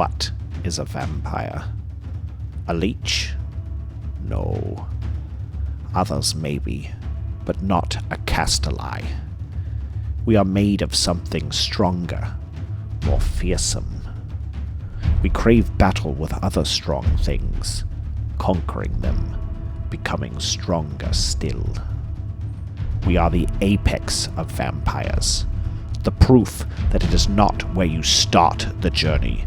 What is a vampire? A leech? No. Others maybe, but not a Kastelai. We are made of something stronger, more fearsome. We crave battle with other strong things, conquering them, becoming stronger still. We are the apex of vampires, the proof that it is not where you start the journey,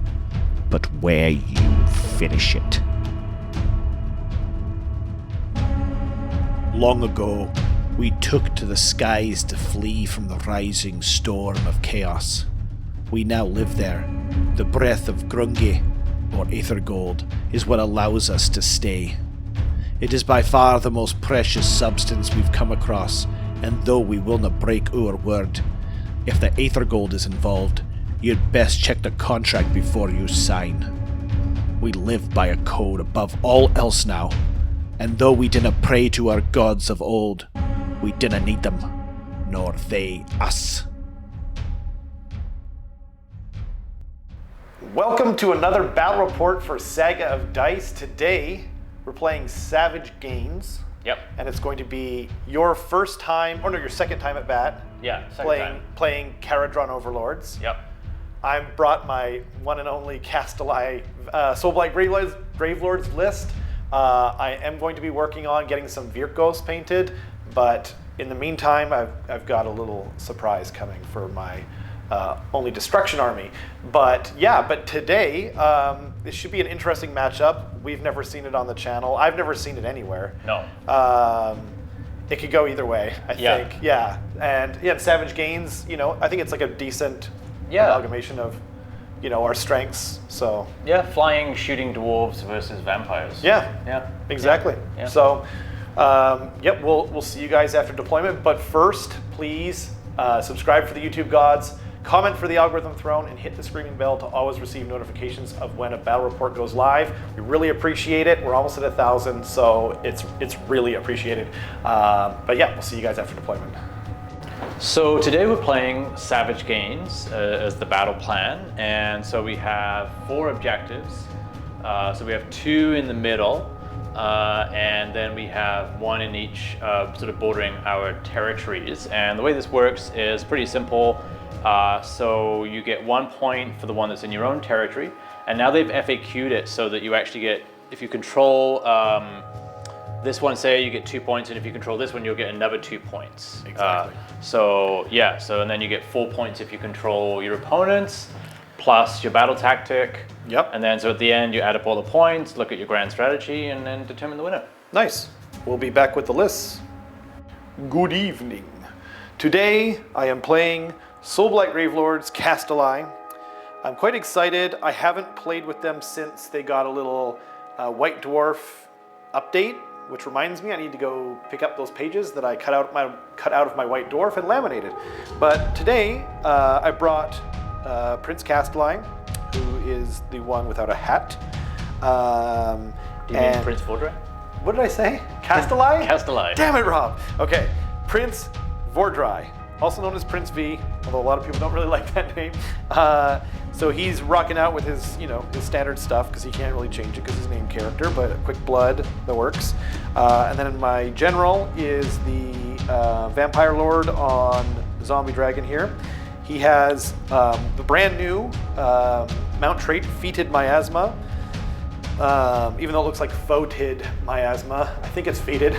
but where you finish it. Long ago, we took to the skies to flee from the rising storm of chaos. We now live there. The breath of Grunge, or Aethergold, is what allows us to stay. It is by far the most precious substance we've come across, and though we will not break our word, if the Aethergold is involved, you'd best check the contract before you sign. We live by a code above all else now, and though we didn't pray to our gods of old, we didn't need them, nor they us. Welcome to another battle report for Saga of Dice. Today, we're playing Savage Games. Yep. And it's going to be your first time, or no, your second time at bat. Yeah, second time. Playing Kharadron Overlords. Yep. I brought my one and only Kastelai Soulblight Gravelords list. I am going to be working on getting some Virkos painted, but in the meantime, I've got a little surprise coming for my only destruction army. But today, this should be an interesting matchup. We've never seen it on the channel. I've never seen it anywhere. No. It could go either way, I think. Yeah. And Savage Gains, I think it's like a decent amalgamation of, our strengths. So yeah, flying, shooting dwarves versus vampires. Yeah. Exactly. Yeah. So we'll see you guys after deployment. But first, please subscribe for the YouTube gods. Comment for the algorithm throne and hit the screaming bell to always receive notifications of when a battle report goes live. We really appreciate it. We're almost at 1,000, so it's really appreciated. We'll see you guys after deployment. So today we're playing Savage Games as the battle plan, and so we have 4 objectives. So we have 2 in the middle, and then we have 1 in each sort of bordering our territories. And the way this works is pretty simple. So you get 1 point for the one that's in your own territory, and now they've FAQ'd it so that you actually get, if you control this one, say you get 2 points, and if you control this one, you'll get another 2 points. Exactly. And then you get 4 points if you control your opponents, plus your battle tactic. Yep. And then so at the end, you add up all the points, look at your grand strategy, and then determine the winner. Nice. We'll be back with the lists. Good evening. Today, I am playing Soulblight Gravelords, Kastelai. I'm quite excited. I haven't played with them since they got a little White Dwarf update, which reminds me I need to go pick up those pages that I cut out of my White Dwarf and laminated. But today I brought Prince Kastelai, who is the one without a hat. Do you mean Prince Vordry? What did I say? Kastelai? Kastelai. Damn it, Rob. Okay, Prince Vordry, also known as Prince V, although a lot of people don't really like that name. So he's rocking out with his, his standard stuff because he can't really change it because he's named character, but a quick blood that works. And then my general is the Vampire Lord on Zombie Dragon here. He has the brand new mount trait, Feated Miasma. Even though it looks like Foetid Miasma. I think it's Feated.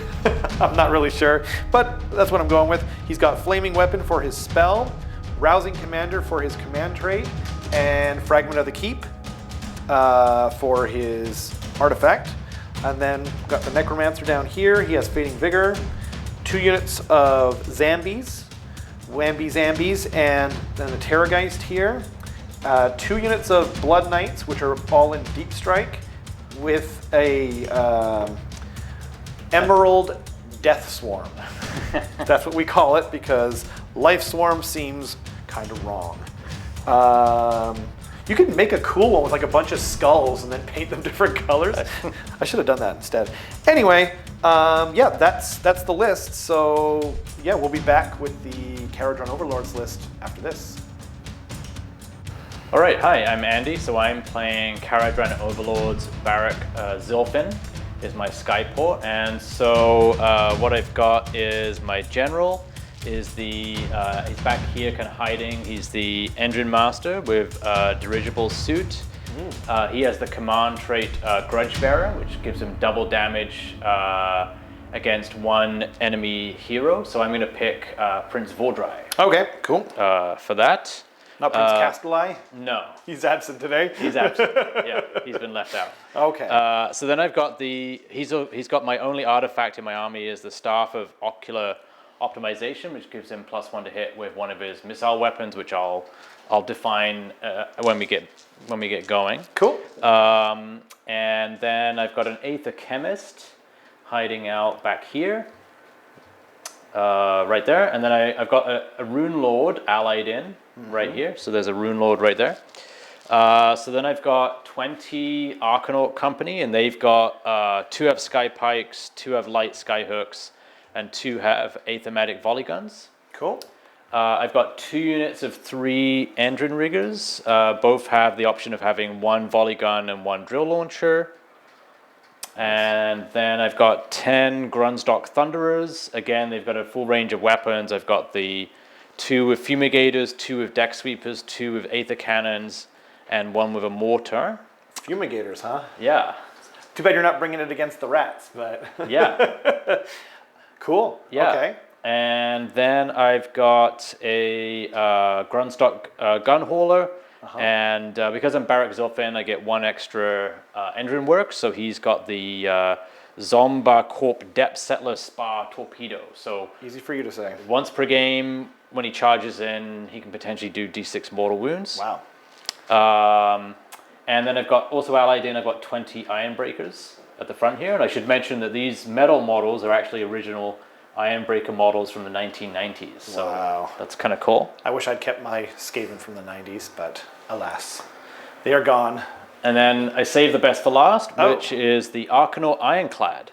I'm not really sure, but that's what I'm going with. He's got Flaming Weapon for his spell, Rousing Commander for his command trait, and Fragment of the Keep for his artifact. And then got the Necromancer down here. He has Fading Vigor, 2 units of Zambies, Wambi Zambies, and then the Terrorgeist here. 2 units of Blood Knights, which are all in Deep Strike, with a Emerald Death Swarm. That's what we call it because Life Swarm seems kind of wrong. You could make a cool one with like a bunch of skulls and then paint them different colors. I should have done that instead. Anyway, that's the list. So we'll be back with the Kharadron Overlords list after this. All right, hi, I'm Andy. So I'm playing Kharadron Overlords. Barak Zilfin is my Skyport, and so what I've got is my general. Is the he's back here, kind of hiding. He's the engine master with dirigible suit. He has the command trait Grudge Bearer, which gives him double damage against one enemy hero. So I'm going to pick Prince Vordrai. Okay, cool. For that. Not Prince Kastelai? No. He's absent today? He's absent. Yeah, he's been left out. Okay. So then I've got he's got my only artifact in my army is the Staff of Ocular Optimization, which gives him +1 to hit with one of his missile weapons, which I'll define when we get going. Cool. And then I've got an Aether Chemist hiding out back here, right there. And then I've got a Rune Lord allied in right here. So there's a Rune Lord right there. So then I've got 20 Arcanaut Company, and they've got 2 have Sky Pikes, 2 have Light Skyhooks, and 2 have Aethermatic Volley Guns. Cool. I've got 2 units of 3 Endrin Riggers. Both have the option of having 1 Volley Gun and 1 Drill Launcher. And then I've got 10 Grunstock Thunderers. Again, they've got a full range of weapons. I've got the 2 with Fumigators, 2 with Deck Sweepers, 2 with Aether Cannons, and 1 with a Mortar. Fumigators, huh? Yeah. Too bad you're not bringing it against the rats, but... Yeah. Cool. Yeah. Okay. And then I've got a Grunstock Gun Hauler. And because I'm Barak Zilfin, I get 1 extra engine work. So he's got the Zomba Corp Depth Settler Spar Torpedo. So easy for you to say. Once per game, when he charges in, he can potentially do D6 mortal wounds. Wow. And then I've got also allied in, I've got 20 Ironbreakers at the front here. And I should mention that these metal models are actually original Ironbreaker models from the 1990s. So wow. That's kind of cool. I wish I'd kept my Skaven from the 90s, but alas, they are gone. And then I saved the best for last, which is the Arcanaut Ironclad.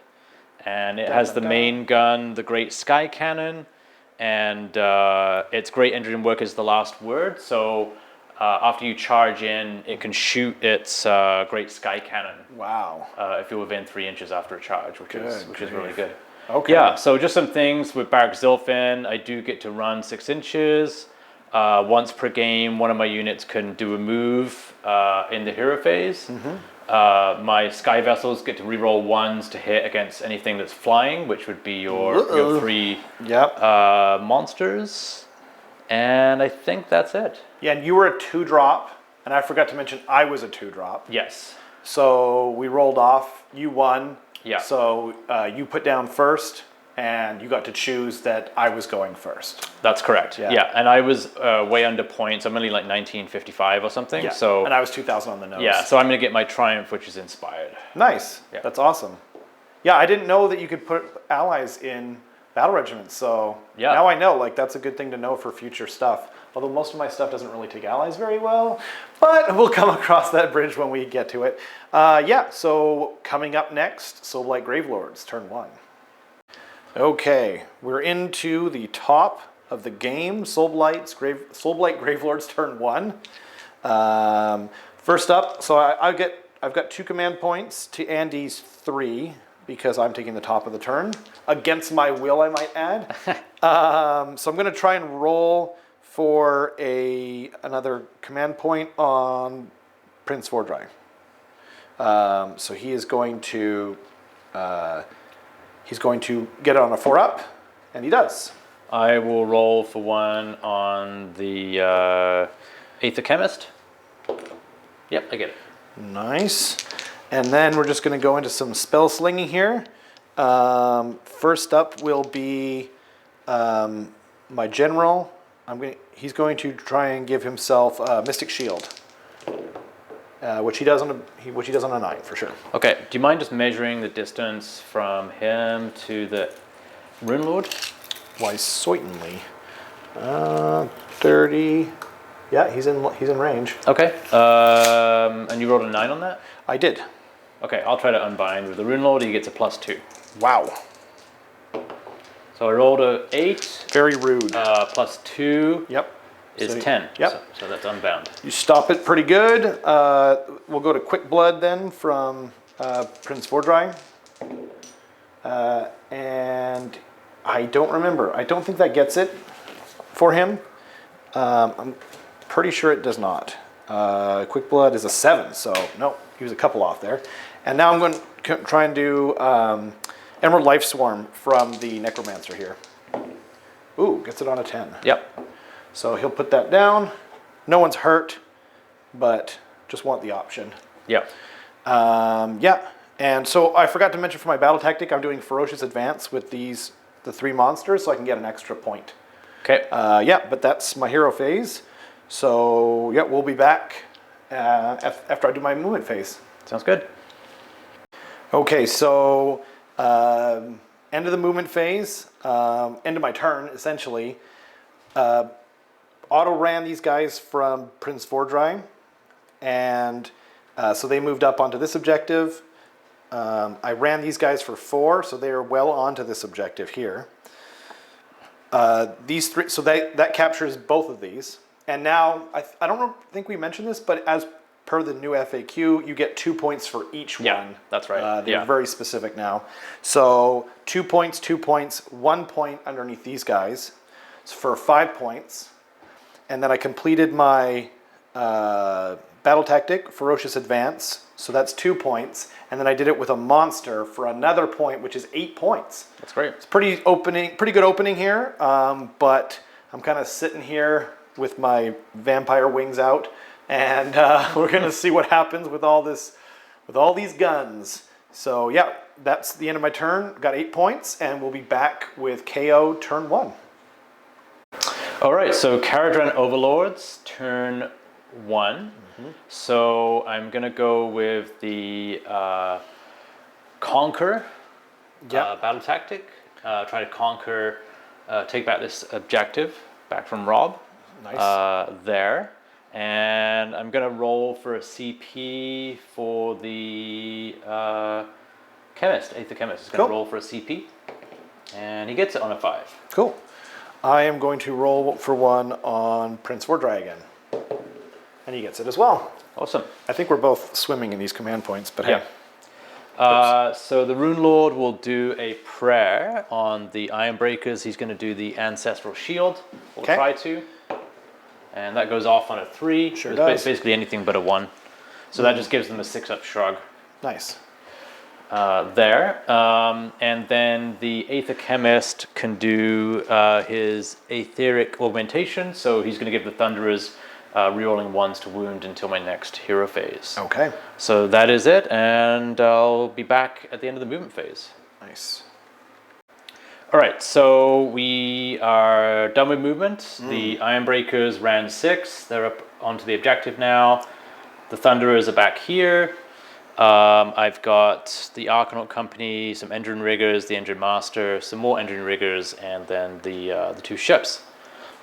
And it has the main gun, the Great Sky Cannon, and its great engine work is the last word. So after you charge in, it can shoot its Great Sky Cannon. Wow. If you're within 3 inches after a charge, which is really good. Okay. Yeah, so just some things with Barak Zilfin. I do get to run 6 inches. Once per game, one of my units can do a move in the hero phase. My Sky Vessels get to reroll 1s to hit against anything that's flying, which would be your 3 monsters. And I think that's it. Yeah, and you were a 2-drop, and I forgot to mention I was a 2-drop. Yes. So we rolled off, you won. Yeah. So you put down first, and you got to choose that I was going first. That's correct. Yeah. And I was way under points. I'm only like 1955 or something. Yeah. So and I was 2,000 on the nose. Yeah. So I'm gonna get my Triumph, which is inspired. Nice. Yeah. That's awesome. Yeah, I didn't know that you could put allies in battle regiments. So now I know. Like that's a good thing to know for future stuff. Although most of my stuff doesn't really take allies very well, but we'll come across that bridge when we get to it. Yeah, so coming up next, Soulblight Gravelords, turn 1. Okay, we're into the top of the game, Soulblight Gravelords, turn 1. First up, so I've got 2 command points to Andy's 3, because I'm taking the top of the turn, against my will, I might add. So I'm going to try and roll for another command point on Prince Vordrai. So he is going to get it on a 4-up, and he does. I will roll for 1 on the Aether Chemist. Yep, I get it. Nice. And then we're just going to go into some spell slinging here. First up will be my general. He's going to try and give himself a Mystic Shield, which he does on a 9 for sure. Okay. Do you mind just measuring the distance from him to the Rune Lord? Why, certainly. 30. Yeah, he's in range. Okay. And you rolled a 9 on that? I did. Okay. I'll try to unbind with the Rune Lord. He gets a +2. Wow. So I rolled a 8. Very rude. +2. Yep. is So, 10. yep. So that's unbound. You stop it pretty good. We'll go to Quick Blood then from Prince Vordry. And I don't remember. I don't think that gets it for him. I'm pretty sure it does not. Quick Blood is a 7, so no, he was a couple off there. And now I'm going to try and do Emerald Life Swarm from the Necromancer here. Ooh, gets it on a 10. Yep. So he'll put that down. No one's hurt, but just want the option. Yep. Yeah, and so I forgot to mention for my battle tactic, I'm doing Ferocious Advance with the 3 monsters, so I can get an extra point. Okay. Yeah, but that's my hero phase. So yeah, we'll be back after I do my movement phase. Sounds good. Okay, so end of the movement phase, end of my turn, essentially. Auto ran these guys from Prince Vordry, and so they moved up onto this objective. I ran these guys for 4, so they are well onto this objective here. These 3, so that captures both of these. And now, I don't think we mentioned this, but as per the new FAQ, you get 2 points for each one. Yeah, that's right. They're very specific now. So 2 points, 2 points, 1 point underneath these guys for 5 points. And then I completed my battle tactic, Ferocious Advance. So that's 2 points. And then I did it with a monster for another point, which is 8 points. That's great. It's pretty good opening here. But I'm kind of sitting here with my vampire wings out, and we're gonna see what happens with all these guns. So yeah, that's the end of my turn. Got 8 points, and we'll be back with KO turn 1. All right, so Kharadron Overlords, turn 1. So I'm gonna go with the Conquer battle tactic. Try to conquer, take back this objective back from Rob. Nice. There. And I'm gonna roll for a CP for the chemist, Aether Chemist is gonna roll for a CP. And he gets it on a 5. Cool. I am going to roll for 1 on Prince Vordry again. And he gets it as well. Awesome. I think we're both swimming in these command points, but hey. So the Rune Lord will do a prayer on the Iron Breakers. He's going to do the Ancestral Shield. We'll try to. And that goes off on a 3. Sure it's does. Basically anything but a 1. So that just gives them a 6-up shrug. Nice. There. And then the Aether Chemist can do his Aetheric Augmentation. So he's going to give the Thunderers rerolling 1s to wound until my next hero phase. Okay. So that is it, and I'll be back at the end of the movement phase. Nice. All right, so we are done with movement. The Ironbreakers ran 6. They're up onto the objective now. The Thunderers are back here. I've got the Arcanaut Company, some Engine Riggers, the Engine Master, some more Engine Riggers, and then the 2 ships.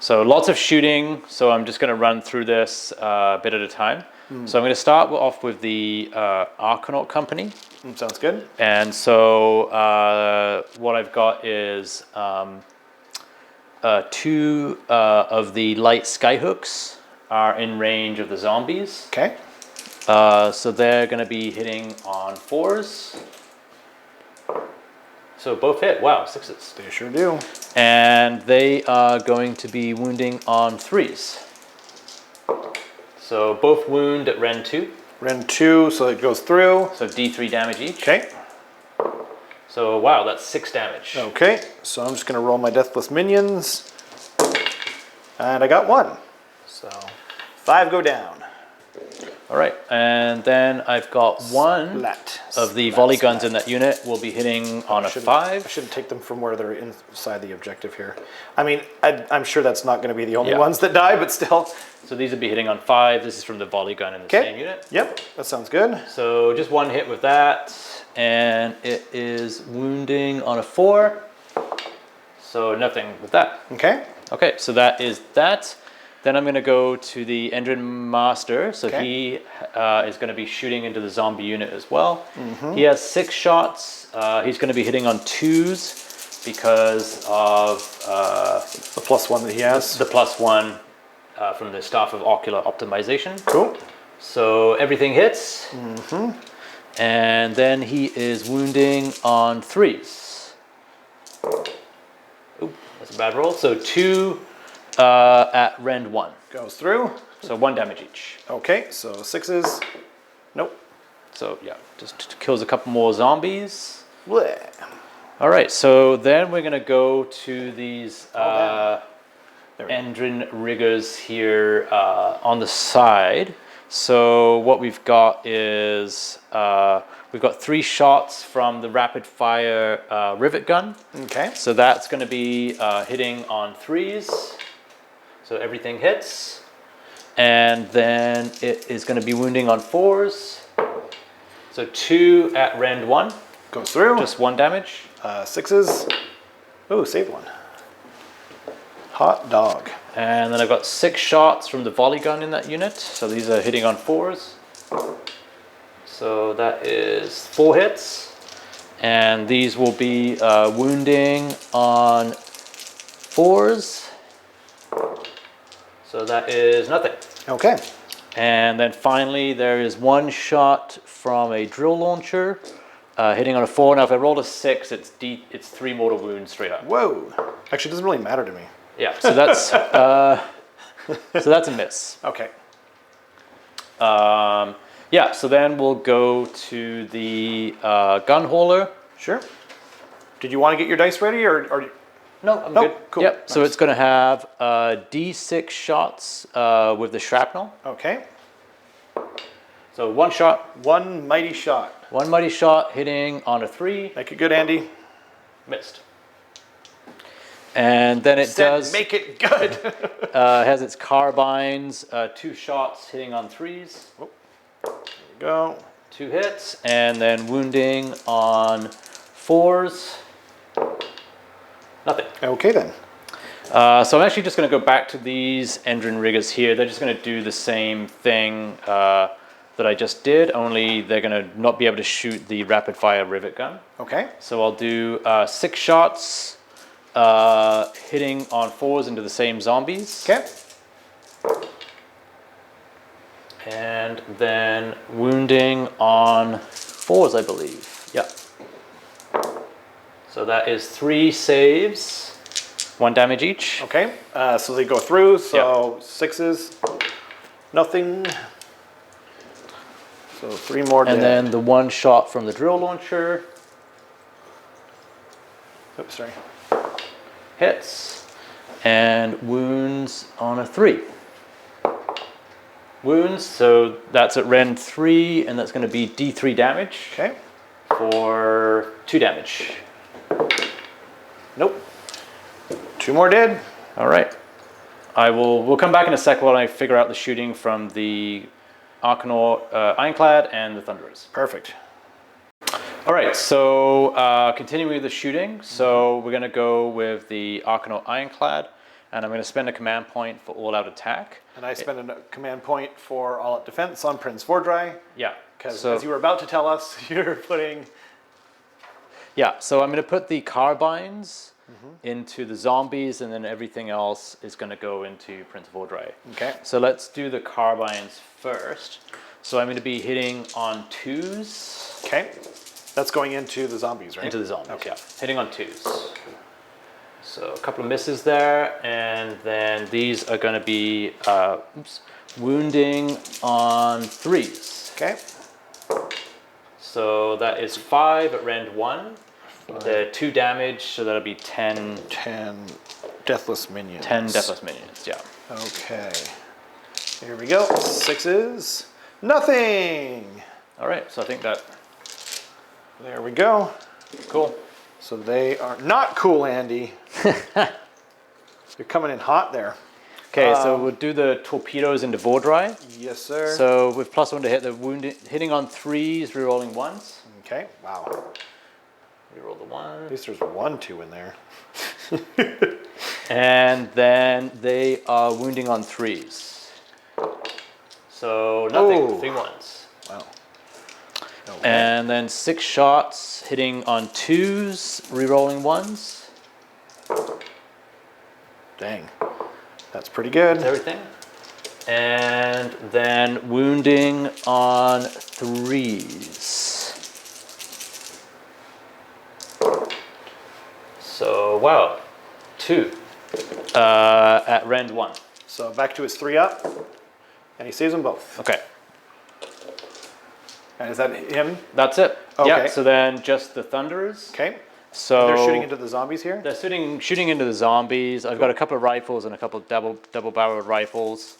So lots of shooting, so I'm just going to run through this a bit at a time. So I'm going to start off with the Arcanaut Company. Sounds good. And so what I've got is 2 of the light skyhooks are in range of the zombies. Okay. So they're going to be hitting on 4s. So both hit. Wow, 6s. They sure do. And they are going to be wounding on 3s. So both wound at Ren 2. Ren 2, so it goes through. So D3 damage each. Okay. So wow, that's 6 damage. Okay, so I'm just going to roll my Deathless Minions. And I got 1. So 5 go down. All right, and then I've got 1 of the volley guns in that unit. Will be hitting on a 5. I shouldn't take them from where they're inside the objective here. I mean, I'm sure that's not going to be the only ones that die, but still. So these will be hitting on 5. This is from the volley gun in the same unit. Yep, that sounds good. So just 1 hit with that, and it is wounding on a 4. So nothing with that. Okay. Okay, so that is that. Then I'm going to go to the Engine Master. So he is going to be shooting into the zombie unit as well. He has 6 shots. He's going to be hitting on 2s because of the +1 that he has. The +1 from the Staff of Ocular Optimization. Cool. So everything hits. And then he is wounding on 3s. Oop, that's a bad roll. So 2 at rend 1. Goes through. So 1 damage each. Okay, so 6s. Nope. So yeah, just kills a couple more zombies. Blech. All right, so then we're gonna go to these Endrin riggers here on the side. So what we've got is we've got 3 shots from the rapid fire rivet gun. Okay. So that's going to be hitting on 3s. So everything hits, and then it is going to be wounding on 4s. So 2 at rend 1. Goes through. Just 1 damage. 6s. Oh, saved 1. Hot dog. And then I've got 6 shots from the volley gun in that unit. So these are hitting on 4s. So that is 4 hits. And these will be wounding on 4s. So that is nothing. Okay. And then finally there is 1 shot from a drill launcher hitting on a 4. Now if I rolled a 6, it's 3 mortal wounds straight up. Whoa. Actually, it doesn't really matter to me. Yeah, so that's so that's a miss. Okay. Yeah, so then we'll go to the gun hauler. Sure. Did you want to get your dice ready, or No, I'm Nope, good. cool. Yep. So Nice. it's going to have D6 shots with the shrapnel. Okay. So 1 shot, 1 mighty shot. 1 mighty shot hitting on a 3, Make it good, Andy. missed. And then it does Make it good. has its carbines, 2 shots hitting on 3s, There we go. 2 hits, and then wounding on 4s. Nothing. Okay then. So I'm actually just going to go back to these Endrin riggers here. They're just going to do the same thing that I just did, only they're going to not be able to shoot the rapid fire rivet gun. Okay. So I'll do 6 shots hitting on 4s into the same zombies. Okay. And then wounding on 4s, I believe. Yeah. So that is 3 saves, 1 damage each. Okay. So they go through. So 6s. Nothing. So 3 more dead. And then the 1 shot from the drill launcher Oops, sorry. hits and wounds on a 3. Wounds, so that's at rend 3, and that's going to be D3 damage Okay. for 2 damage. Nope. 2 more dead. All right. We'll come back in a sec while I figure out the shooting from the Arcanaut Ironclad and the Thunderers. Perfect. All right, so continuing with the shooting, so we're going to go with the Arcanaut Ironclad, and I'm going to spend a command point for all-out attack. And I spend a command point for all-out defense on Prince Vordry. Yeah. Because So- as you were about to tell us, you're putting... Yeah, so I'm going to put the carbines into the zombies, and then everything else is going to go into Prince Vordry. Okay. So let's do the carbines first. So I'm going to be hitting on 2s. Okay. That's going into the zombies, right? Into the zombies, Okay. yeah. Hitting on 2s. So a couple of misses there, and then these are going to be wounding on 3s. Okay. So that is 5 at rend 1. The 2 damage, so that'll be 10 10 deathless minions. 10 deathless minions, yeah. Okay. Here we go. 6s. Nothing. All right, so I think that, There we go. cool. So they are not cool, Andy. You're coming in hot there. Okay, so we'll do the torpedoes into Vordry. Yes, sir. So with +1 to hit, the wounded, hitting on 3s, rerolling 1s. Okay. Wow. Reroll the 1. At least there's 1, 2 in there. And then they are wounding on 3s. So nothing, Oh. 3 1s. Wow. Okay. And then 6 shots hitting on 2s, rerolling 1s. Dang. That's pretty good. Everything. And then wounding on 3s. So, wow, 2 at rend 1. So back to his 3 up, and he saves them both. Okay. And is that him? That's it. Okay. Yeah, so then just the Thunderers. Okay. So They're shooting into the zombies here? They're shooting into the zombies. I've got a couple of rifles and a couple of double-barreled rifles.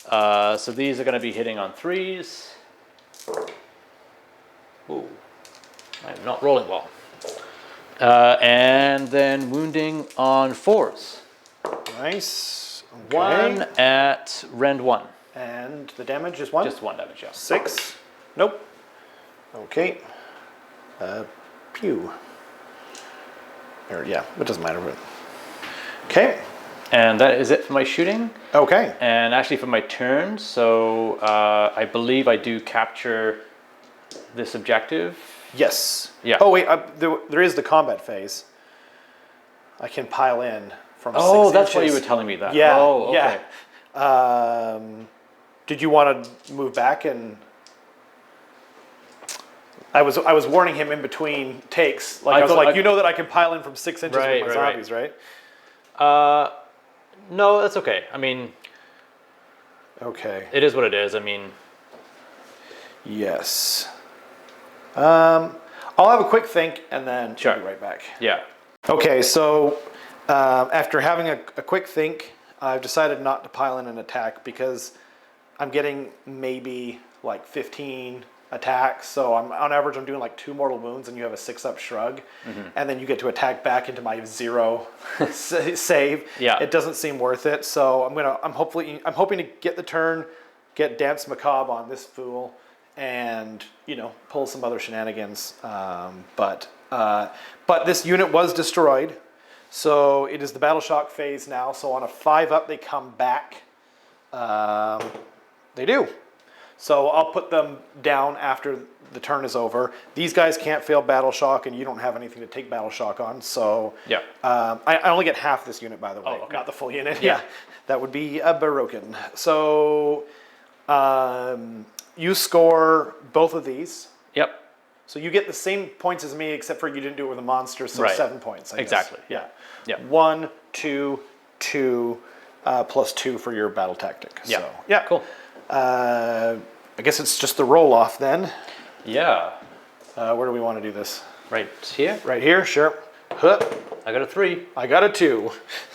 So these are going to be hitting on 3s. Ooh, I'm not rolling well. And then wounding on 4s. Nice. Okay. 1 at rend 1. And the damage is 1? Just 1 damage, yeah. 6. Nope. Okay. Pew. Or, yeah, it doesn't matter. But... Okay. And that is it for my shooting. Okay. And actually for my turn, so I believe I do capture this objective. Yes. Yeah. Oh, wait, there is the combat phase. I can pile in from 6 Oh, that's inches. why you were telling me that. Yeah, Oh, okay. yeah. Did you want to move back and... I was warning him in between takes. Like I was like, you know that I can pile in from 6 inches with my zombies, right? No, that's okay. I mean, okay. it is what it is. I mean, yes. I'll have a quick think and then Sure. be right back. yeah. Okay, so after having a quick think, I've decided not to pile in an attack because I'm getting maybe like 15 attacks. So on average, I'm doing like 2 mortal wounds, and you have a 6-up shrug, and then you get to attack back into my 0 save. Yeah. It doesn't seem worth it. So I'm hoping to get the turn, get Dance Macabre on this fool, and pull some other shenanigans. But this unit was destroyed, so it is the battle shock phase now. So on a 5-up, they come back. They do. So I'll put them down after the turn is over. These guys can't fail battle shock, and you don't have anything to take battle shock on. So Yeah. I only get half this unit, by the way, Oh, okay. not the full unit. Yeah. That would be broken. So you score both of these. Yep. So you get the same points as me, except for you didn't do it with a monster, so Right. 7 points. I guess. Exactly. Yeah. Yeah. 1, 2, 2, plus 2 for your battle tactic. Yeah. So, yeah. Cool. I guess it's just the roll off then. Yeah. Where do we want to do this? Right here. Right here, sure. Huh. I got a 3. I got a 2.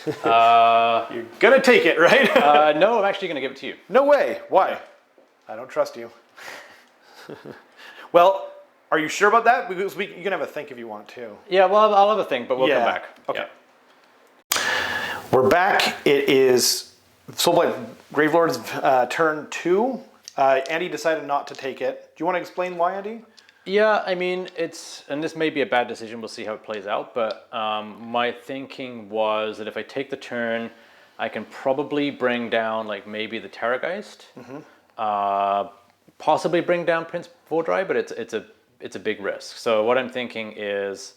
You're gonna take it, right? No, I'm actually going to give it to you. No way. Why? I don't trust you. Well, are you sure about that? Because you can have a think if you want to. Yeah, well, I'll have a think, but we'll come back. Okay. Yeah. We're back. It is Soulblight Gravelords turn 2. Andy decided not to take it. Do you want to explain why, Andy? Yeah, I mean, and this may be a bad decision, we'll see how it plays out, but my thinking was that if I take the turn, I can probably bring down, like, maybe the Terrorgeist, possibly bring down Prince Vordry, but it's a big risk. So what I'm thinking is,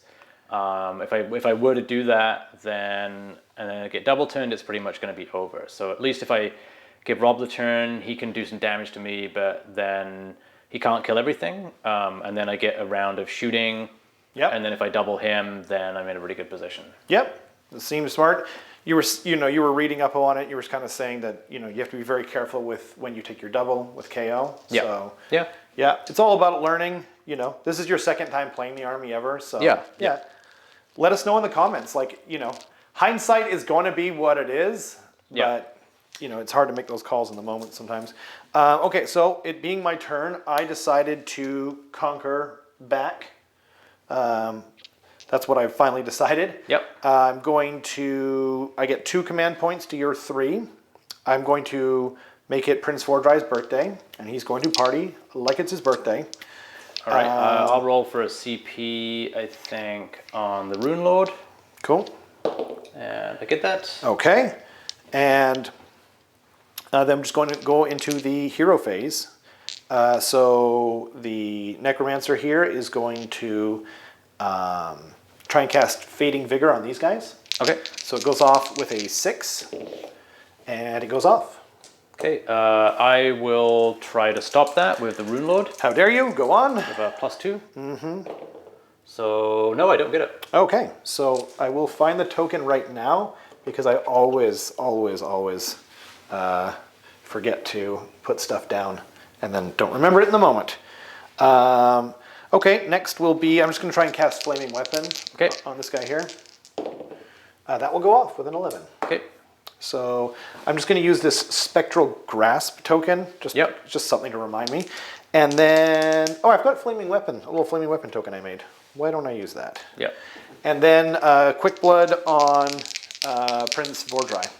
if I were to do that, and then I get double turned, it's pretty much going to be over. So at least if I give Rob the turn, he can do some damage to me, but then he can't kill everything. And then I get a round of shooting. Yep. And then if I double him, then I'm in a really good position. Yep. It seems smart. You were reading up on it. You were kind of saying that you have to be very careful with when you take your double with KO. Yeah. So Yeah. it's all about learning. This is your second time playing the army ever. So Yeah. Let us know in the comments. Like hindsight is going to be what it is. Yeah. But it's hard to make those calls in the moment sometimes. Okay, so it being my turn, I decided to conquer back. That's what I finally decided. Yep. I get 2 command points to your 3. I'm going to make it Prince Vordry's birthday, and he's going to party like it's his birthday. All right, I'll roll for a CP, I think, on the Rune Lord. Cool. And I get that. Okay, and then I'm just going to go into the hero phase. So the Necromancer here is going to try and cast Fading Vigor on these guys. Okay. So it goes off with a 6, and it goes off. Okay, I will try to stop that with the Rune Lord. How dare you? Go on. With a +2. Mm-hmm. So, no, I don't get it. Okay, so I will find the token right now because I always forget to put stuff down and then don't remember it in the moment. Okay, next will be, I'm just going to try and cast Flaming Weapon on this guy here. That will go off with an 11. Okay. So I'm just going to use this Spectral Grasp token, just something to remind me. And then, oh, I've got Flaming Weapon, a little Flaming Weapon token I made. Why don't I use that? Yep. And then Quick Blood on Prince Vordry.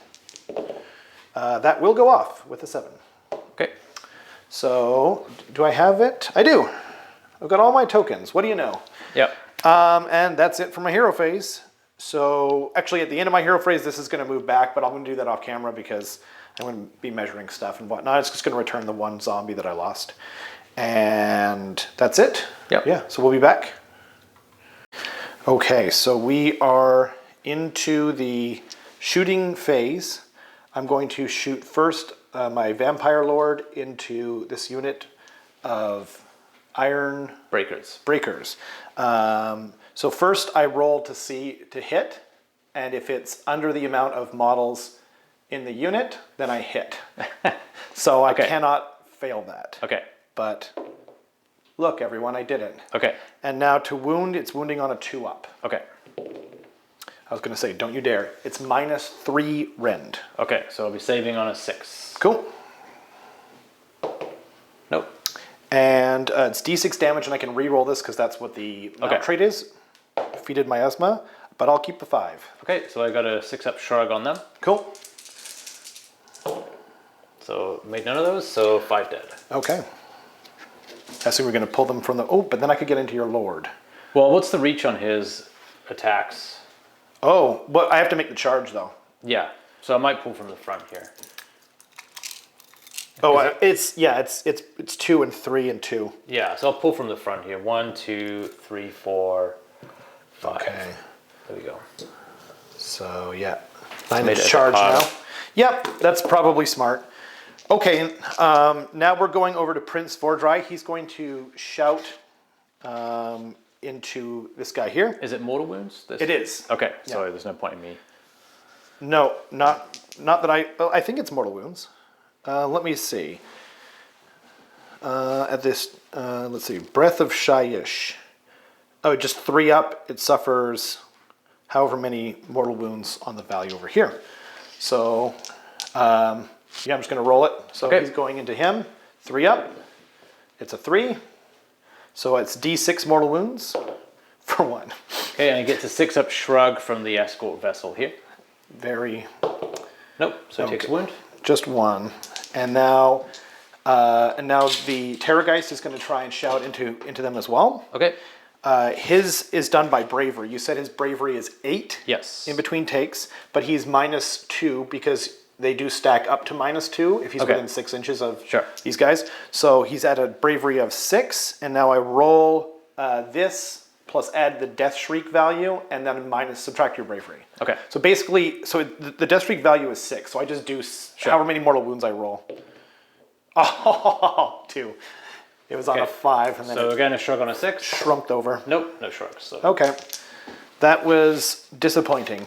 That will go off with a 7. Okay. So, do I have it? I do. I've got all my tokens. What do you know? Yep. And that's it for my hero phase. So, actually, at the end of my hero phase, this is going to move back, but I'm going to do that off camera because I'm going to be measuring stuff and whatnot. It's just going to return the one zombie that I lost. And that's it. Yep. Yeah, so we'll be back. Okay, so we are into the shooting phase. I'm going to shoot first my Vampire Lord into this unit of iron breakers. So first I roll to hit, and if it's under the amount of models in the unit, then I hit. So I cannot fail that. Okay. But look, everyone, I did it. Okay. And now to wound, it's wounding on a 2-up. Okay. I was going to say, don't you dare. It's -3 rend. Okay, so I'll be saving on a 6. Cool. Nope. And it's D6 damage, and I can re-roll this because that's what the mount trait is. Defeated miasma, but I'll keep the 5. Okay, so I got a 6-up shrug on them. Cool. So made none of those, so 5 dead. Okay. I assume we're going to pull them from the... Oh, but then I could get into your Lord. Well, what's the reach on his attacks? Oh, but I have to make the charge, though. Yeah, so I might pull from the front here. Oh, it's 2 and 3 and 2. Yeah, so I'll pull from the front here. 1, 2, 3, 4, 5. Okay. There we go. So, yeah. 9 inch charge now. Yep, that's probably smart. Okay, now we're going over to Prince Vordry. He's going to shout into this guy here. Is it mortal wounds? It is. Okay, sorry, there's no point in me. No, not that I think it's mortal wounds. Let me see. At this, let's see, Breath of Shyish. Oh, just 3 up. It suffers however many mortal wounds on the value over here. So, yeah, I'm just going to roll it. So he's going into him. 3 up. It's a 3. So it's D6 mortal wounds for 1. Okay, and he gets a 6-up shrug from the escort vessel here. Very. Nope. So it takes a wound. Just 1. And now the Terrorgeist is going to try and shout into them as well. Okay. His is done by bravery. You said his bravery is 8. Yes. In between takes, but he's -2 because they do stack up to -2 if he's within 6 inches of these guys. So he's at a bravery of 6, and now I roll this plus add the Death Shriek value, and then subtract your bravery. Okay. So basically, the Death Shriek value is 6, so I just do however many mortal wounds I roll. Oh, 2. It was on a 5, and then so again a shrug on a 6. Shrunked over. Nope, no shrugs. So. Okay, that was disappointing.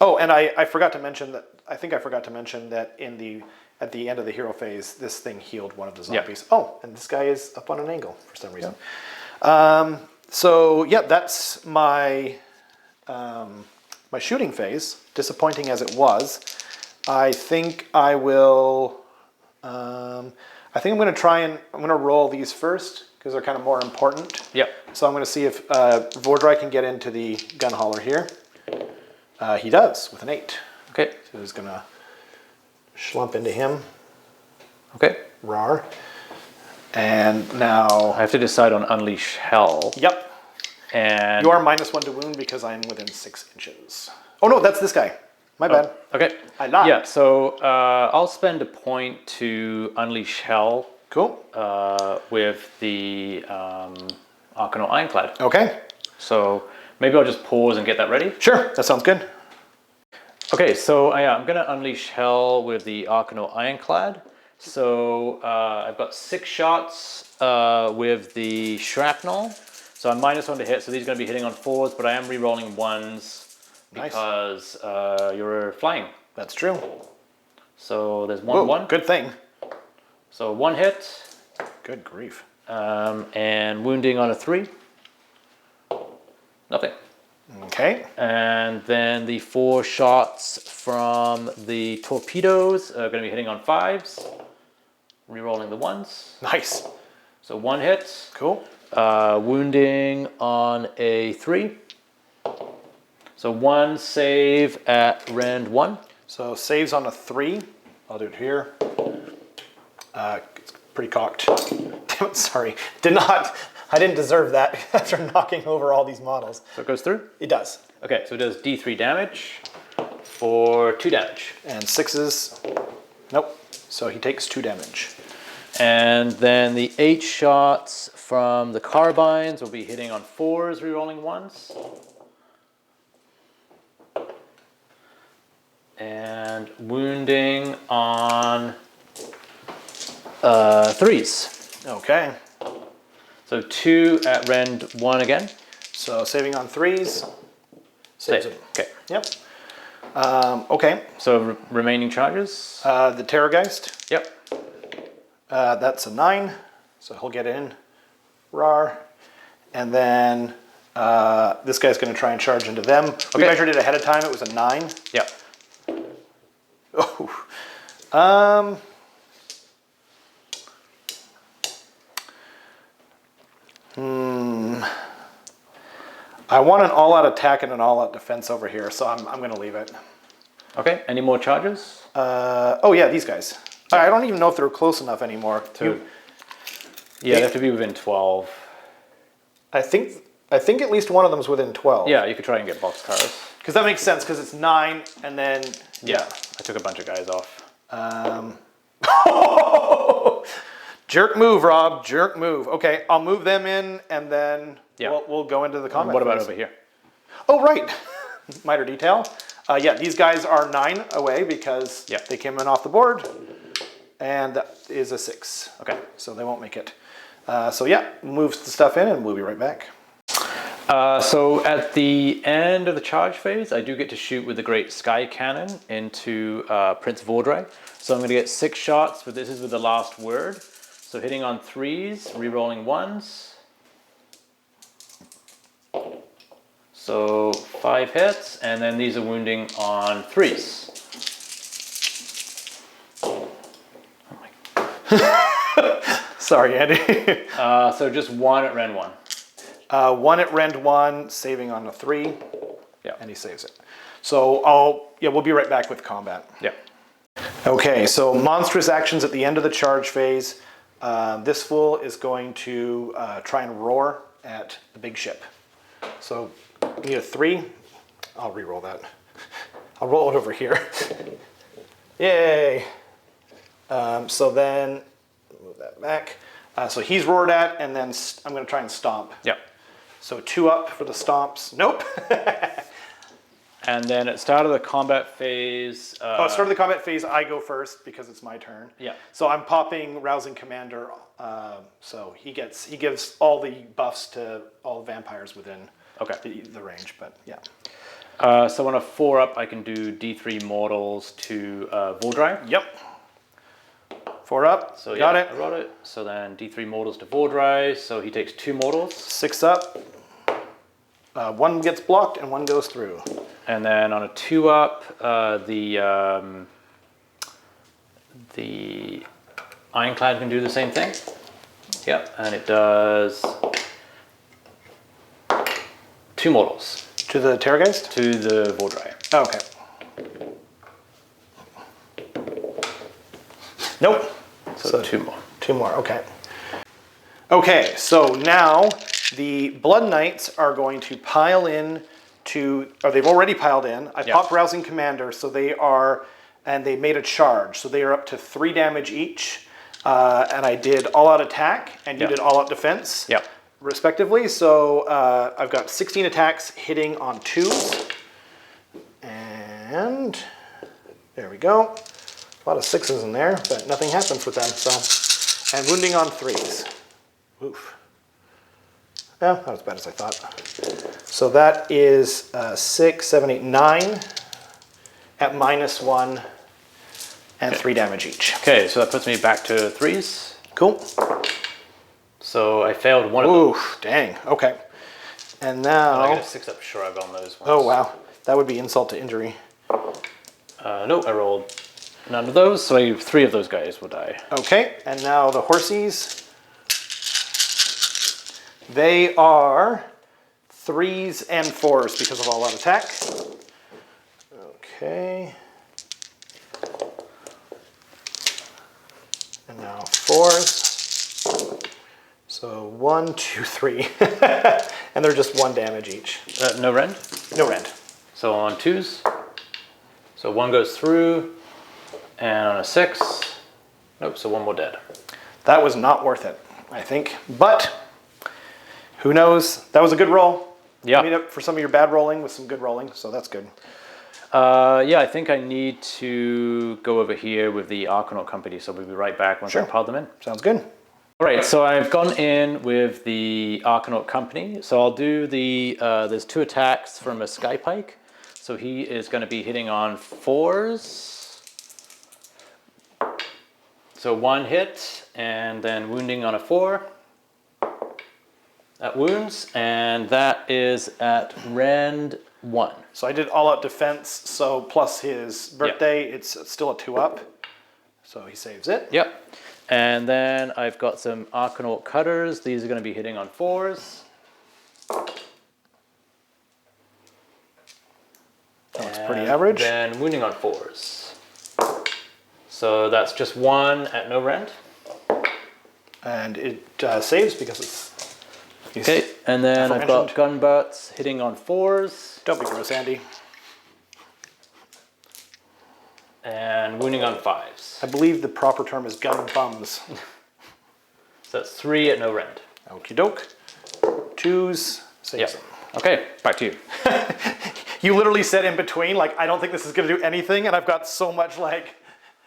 Oh, and I forgot to mention that. I think I forgot to mention that at the end of the hero phase, this thing healed one of the zombies. Yep. Oh, and this guy is up on an angle for some reason. Yep. So yeah, that's my my shooting phase. Disappointing as it was, I think I will. I think I'm going to roll these first because they're kind of more important. Yep. So I'm going to see if Vordry can get into the gun hauler here. He does with an 8. Okay. So he's going to slump into him. Okay. Rar. And now I have to decide on Unleash Hell. Yep. And you are -1 to wound because I'm within 6 inches. Oh no, that's this guy. My bad. Okay. I lied. Yeah, so I'll spend a point to Unleash Hell. Cool. With the Arcanaut Ironclad. Okay. So maybe I'll just pause and get that ready. Sure, that sounds good. Okay, so yeah, I'm gonna unleash hell with the Arcano Ironclad. So I've got 6 shots with the shrapnel. So I'm -1 to hit, so these are gonna be hitting on 4s, but I am re-rolling 1s because you're flying. That's true. So there's 1/1. Good thing. So 1 hit. Good grief. And wounding on a 3. Nothing. Okay. And then the 4 shots from the torpedoes are going to be hitting on 5s. Rerolling the 1s. Nice. So 1 hit. Cool. Wounding on a 3. So 1 save at rend 1. So saves on a 3. I'll do it here. It's pretty cocked. Damn it, sorry. I didn't deserve that after knocking over all these models. So it goes through? It does. Okay, so it does D3 damage for 2 damage. And 6s. Nope. So he takes 2 damage. And then the 8 shots from the carbines will be hitting on 4s, rerolling 1s. And wounding on 3s. Okay. So 2 at rend 1 again. So saving on 3s. Saves Save. it. Okay. Yep. Okay. So remaining charges. The Terrorgeist. Yep. That's a 9. So he'll get in. Rar. And then this guy's going to try and charge into them. We measured it ahead of time. It was a 9. Yep. Oh. I want an all-out attack and an all-out defense over here, so I'm going to leave it. Okay. Any more charges? Oh yeah, these guys. I don't even know if they're close enough anymore. Yeah, they have to be within 12. I think at least one of them is within 12. Yeah, you could try and get boxcars. Because that makes sense, because it's 9, and then... Yeah, I took a bunch of guys off. Jerk move, Rob. Jerk move. Okay, I'll move them in, and then we'll go into the combat. What about over here? Oh, right. Minor detail. Yeah, these guys are 9 away because they came in off the board, and that is a 6. Okay. So they won't make it. So yeah, move the stuff in, and we'll be right back. So at the end of the charge phase, I do get to shoot with the Great Sky Cannon into Prince Vordrai. So I'm going to get 6 shots, but this is with the last word. So hitting on 3s, re-rolling 1s. So 5 hits, and then these are wounding on 3s. Oh my. Sorry, Andy. So just 1 at rend 1. 1 at rend 1, saving on a 3. Yeah. And he saves it. So we'll be right back with combat. Yeah. Okay, so monstrous actions at the end of the charge phase. This fool is going to try and roar at the big ship. So we need a 3. I'll re-roll that. I'll roll it over here. Yay! So then move that back. So he's roared at, and then I'm going to try and stomp. Yeah. So 2 up for the stomps. Nope. And then at start of the combat phase... start of the combat phase, I go first because it's my turn. Yeah. So I'm popping Rousing Commander. So he gives all the buffs to all the vampires within the range. But yeah. So on a 4 up, I can do D3 mortals to Vordrai. Yep. 4 up. So got it. I wrote it. So then D3 mortals to Vordrai. So he takes 2 mortals. 6 up. 1 gets blocked and 1 goes through. And then on a 2 up, the Ironclad can do the same thing. Yep, and it does 2 mortals. To the Terrorgeist? To the Vordrai. Oh, okay. Nope. So 2 more. 2 more, okay. Okay, so now the Blood Knights are going to pile in they've already piled in. I popped Rousing Commander, so they are, and they made a charge. So they are up to 3 damage each. And I did all-out attack, and you did all-out defense, respectively. So I've got 16 attacks hitting on 2s. And there we go. A lot of 6s in there, but nothing happens with them. So, and wounding on 3s. Oof. Yeah, not as bad as I thought. So that is 6, 7, 8, 9 at -1 and 3 damage each. Okay, so that puts me back to 3s. Cool. So I failed one of those. Oof, dang. Okay. And now... I get a 6-up shrug on those ones. Oh, wow. That would be insult to injury. Nope, I rolled none of those, so 3 of those guys will die. Okay, and now the horsies. They are 3s and 4s because of all-out attack. Okay. And now 4s. So 1, 2, 3. And they're just 1 damage each. No rend? No rend. So on 2s. So 1 goes through, and on a 6. Nope, so 1 more dead. That was not worth it, I think. But who knows? That was a good roll. Yeah. I made up for some of your bad rolling with some good rolling, so that's good. Yeah, I think I need to go over here with the Arcanaut Company, so we'll be right back once I pile them in. Sounds good. All right, so I've gone in with the Arcanaut Company. So I'll do the, there's 2 attacks from a Skypike. So he is going to be hitting on 4s. So 1 hit, and then wounding on a 4. That wounds, and that is at rend 1. So I did all-out defense, so plus his birthday, it's still a 2-up. So he saves it. Yep. And then I've got some Arcanaut Cutters. These are going to be hitting on 4s. That's pretty average. Then wounding on 4s. So that's just 1 at no rend. And it saves because it's... Okay, and then I've got gun butts hitting on 4s. Don't be gross, Andy. And wounding on 5s. I believe the proper term is gun bums. So that's 3 at no rend. Okie doke. 2s, saves them. Okay, back to you. You literally said in between, like, I don't think this is going to do anything, and I've got so much, like,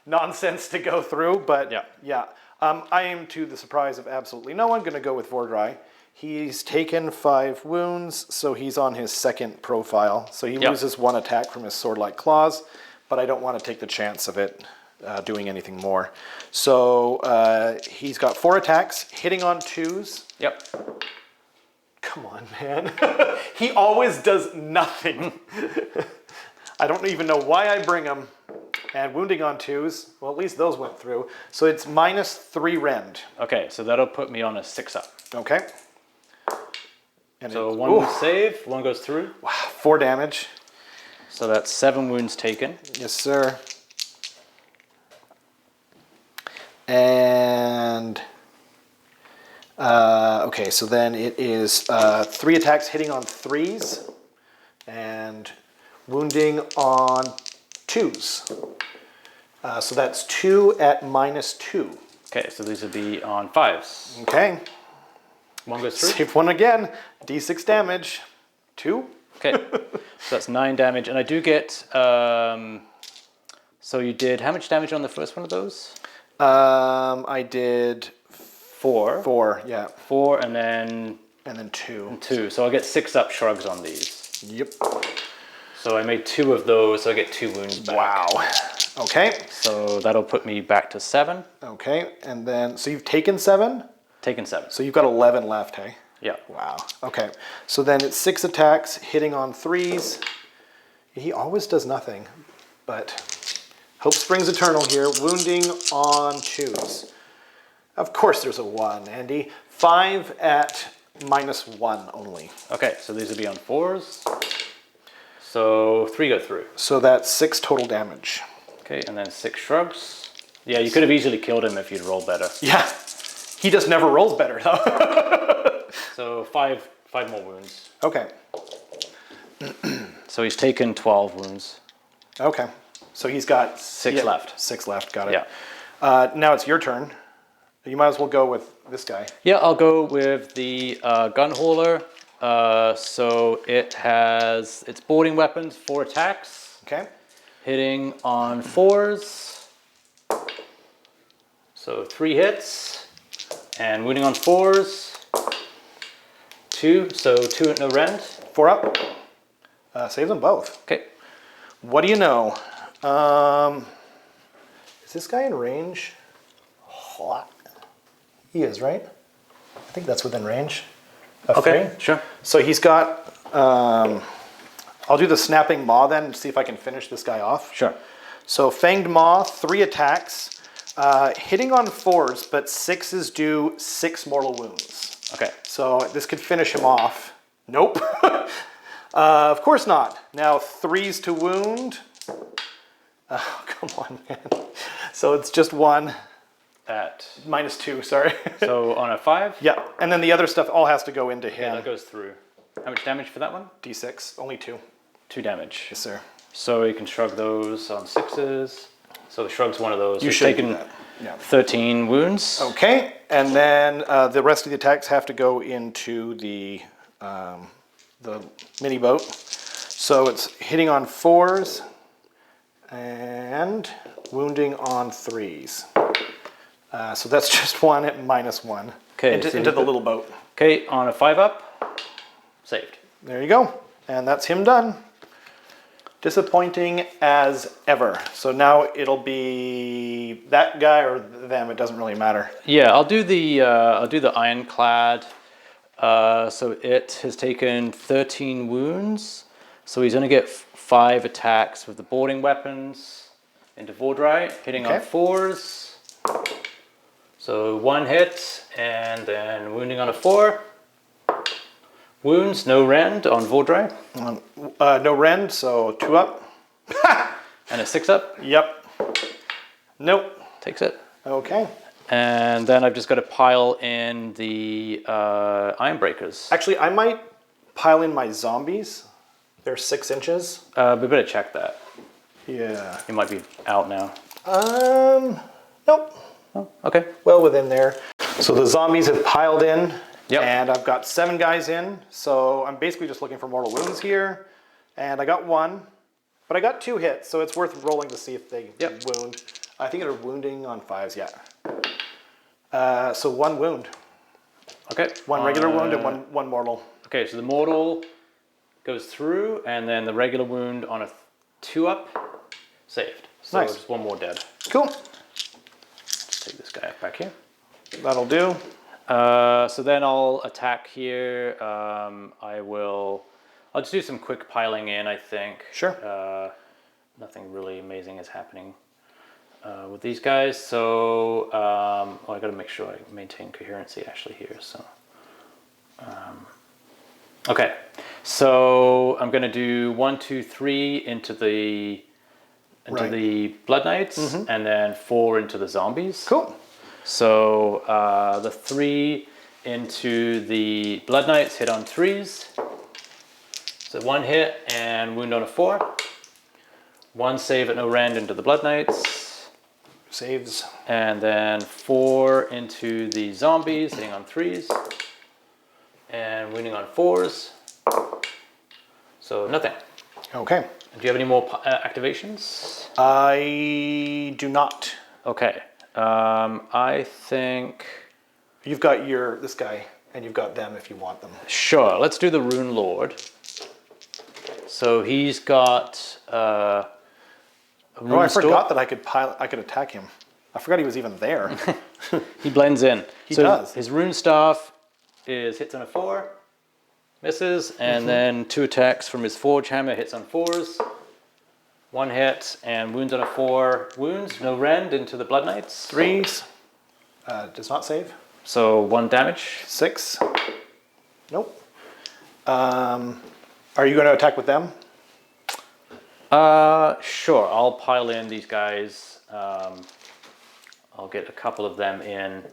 nonsense to go through, but yeah. I am, to the surprise of absolutely no one, going to go with Vordry. He's taken 5 wounds, so he's on his 2nd profile. So he loses 1 attack from his sword-like claws, but I don't want to take the chance of it doing anything more. So he's got 4 attacks, hitting on 2s. Yep. Come on, man. He always does nothing. I don't even know why I bring him. And wounding on 2s, well, at least those went through. So it's -3 rend. Okay, so that'll put me on a 6-up. Okay. And so 1 wound save, 1 goes through. Wow, 4 damage. So that's 7 wounds taken. Yes, sir. And okay, so then it is 3 attacks hitting on 3s and wounding on 2s. So that's 2 at -2. Okay, so these would be on 5s. Okay. 1 goes through. Save 1 again. D6 damage. 2. Okay, so that's 9 damage, and I do get. So you did how much damage on the first one of those? I did 4. 4, yeah. 4, and then 2. And 2. So I'll get 6-up shrugs on these. Yep. So I made 2 of those, so I get 2 wounds back. Wow. Okay. So that'll put me back to 7. Okay, and then so you've taken 7. Taken 7. So you've got 11 left, hey? Yeah. Wow. Okay. So then it's 6 attacks, hitting on 3s. He always does nothing, but hope springs eternal here. Wounding on 2s. Of course there's a 1, Andy. 5 at -1 only. Okay, so these would be on 4s. So 3 go through. So that's 6 total damage. Okay, and then 6 shrugs. Yeah, you could have easily killed him if you'd rolled better. Yeah. He just never rolls better, though. So 5 more wounds. Okay. So he's taken 12 wounds. Okay. So he's got 6 left. 6 left, got it. Yeah. Now it's your turn. You might as well go with this guy. Yeah, I'll go with the gun hauler. So it's boarding weapons, 4 attacks. Okay. hitting on 4s. So 3 hits, and wounding on 4s. 2, so 2 at no rend. 4 up. Save them both. Okay. What do you know? Is this guy in range? What? He is, right? I think that's within range. Okay, 3. sure. So he's got, I'll do the Snapping Maw then and see if I can finish this guy off. Sure. So Fanged Maw, 3 attacks, hitting on 4s, but 6s do 6 mortal wounds. Okay. So this could finish him off. Nope. Of course not. Now 3s to wound. Oh, come on, man. So it's just 1. At -2, sorry. so on a 5? Yeah, and then the other stuff all has to go into him. Yeah, that goes through. How much damage for that one? D6, only 2. 2 damage. Yes, sir. So you can shrug those on 6s. So the shrug's one of those. You We've should taken do that. Yeah. 13 wounds. Okay, and then the rest of the attacks have to go into the mini boat. So it's hitting on 4s and wounding on 3s. So that's just 1 at -1 into the little boat. Okay, on a 5 up, saved. There you go, and that's him done. Disappointing as ever. So now it'll be that guy or them. It doesn't really matter. Yeah, I'll do the Ironclad. So it has taken 13 wounds. So he's going to get 5 attacks with the boarding weapons into Vordrai, hitting on 4s. So 1 hit, and then wounding on a 4. Wounds, no rend on Vordrai. No rend, so 2 up. And a 6 up. Yep. Nope. Takes it. Okay. And then I've just got to pile in the Ironbreakers. Actually, I might pile in my zombies. They're 6 inches. We better check that. Yeah. He might be out now. Nope. Oh, okay. Well within there. So the zombies have piled in. Yep. And I've got 7 guys in. So I'm basically just looking for mortal wounds here. And I got 1. But I got 2 hits, so it's worth rolling to see if they wound. I think they're wounding on 5s, yeah. So 1 wound. Okay. 1 regular wound and one mortal. Okay, so the mortal goes through, and then the regular wound on a 2 up, saved. So Nice. just 1 more dead. Cool. Let's take this guy back here. That'll do. So then I'll attack here. I'll just do some quick piling in, I think. Sure. Nothing really amazing is happening with these guys. So I got to make sure I maintain coherency actually here. So okay. So I'm going to do 1, 2, 3 into the Blood Knights, and then 4 into the zombies. Cool. So the 3 into the Blood Knights hit on 3s. So 1 hit and wound on a 4. 1 save at no rend into the Blood Knights. Saves. And then 4 into the zombies, hitting on 3s. And wounding on 4s. So nothing. Okay. Do you have any more activations? I do not. Okay. I think... You've got this guy, and you've got them if you want them. Sure, let's do the Rune Lord. So he's got a rune I store. forgot that I could attack him. I forgot he was even there. He blends in. He does. His rune staff hits on a 4, misses, and then 2 attacks from his forge hammer, hits on 4s. 1 hit and wounds on a 4. Wounds, no rend into the Blood Knights. 3s. Does not save. So 1 damage. 6. Nope. Are you going to attack with them? Sure, I'll pile in these guys. I'll get a couple of them in,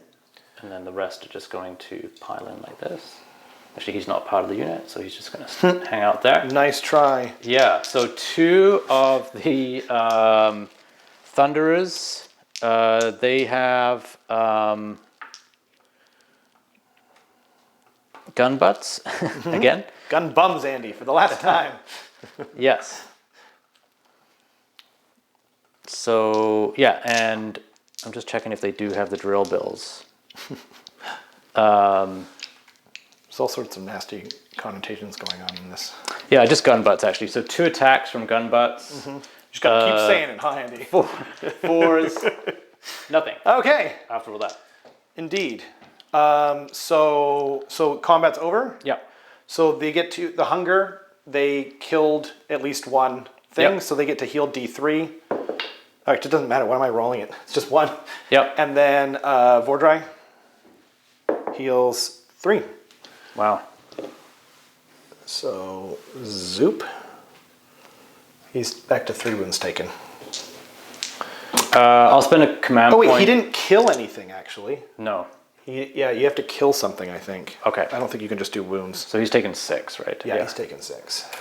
and then the rest are just going to pile in like this. Actually, he's not part of the unit, so he's just going to hang out there. Nice try. Yeah, so 2 of the Thunderers, they have gun butts again. Gun bums, Andy, for the last time. Yes. So yeah, and I'm just checking if they do have the drill bills. There's all sorts of nasty connotations going on in this. Yeah, just gun butts actually. So 2 attacks from gun butts. Just gotta keep saying it, huh, Andy? 4s, nothing. Okay. After all that. Indeed. So combat's over? Yeah. So they get to the hunger, they killed at least one thing, Yep. so they get to heal D3. Actually, it doesn't matter. Why am I rolling it? It's just one. Yep. And then Vordry heals 3. Wow. So Zoop. He's back to 3 wounds taken. I'll spend a command Oh wait, point. he didn't kill anything actually. No. Yeah, you have to kill something, I think. Okay. I don't think you can just do wounds. So he's taken 6, right? Yeah, he's taken 6.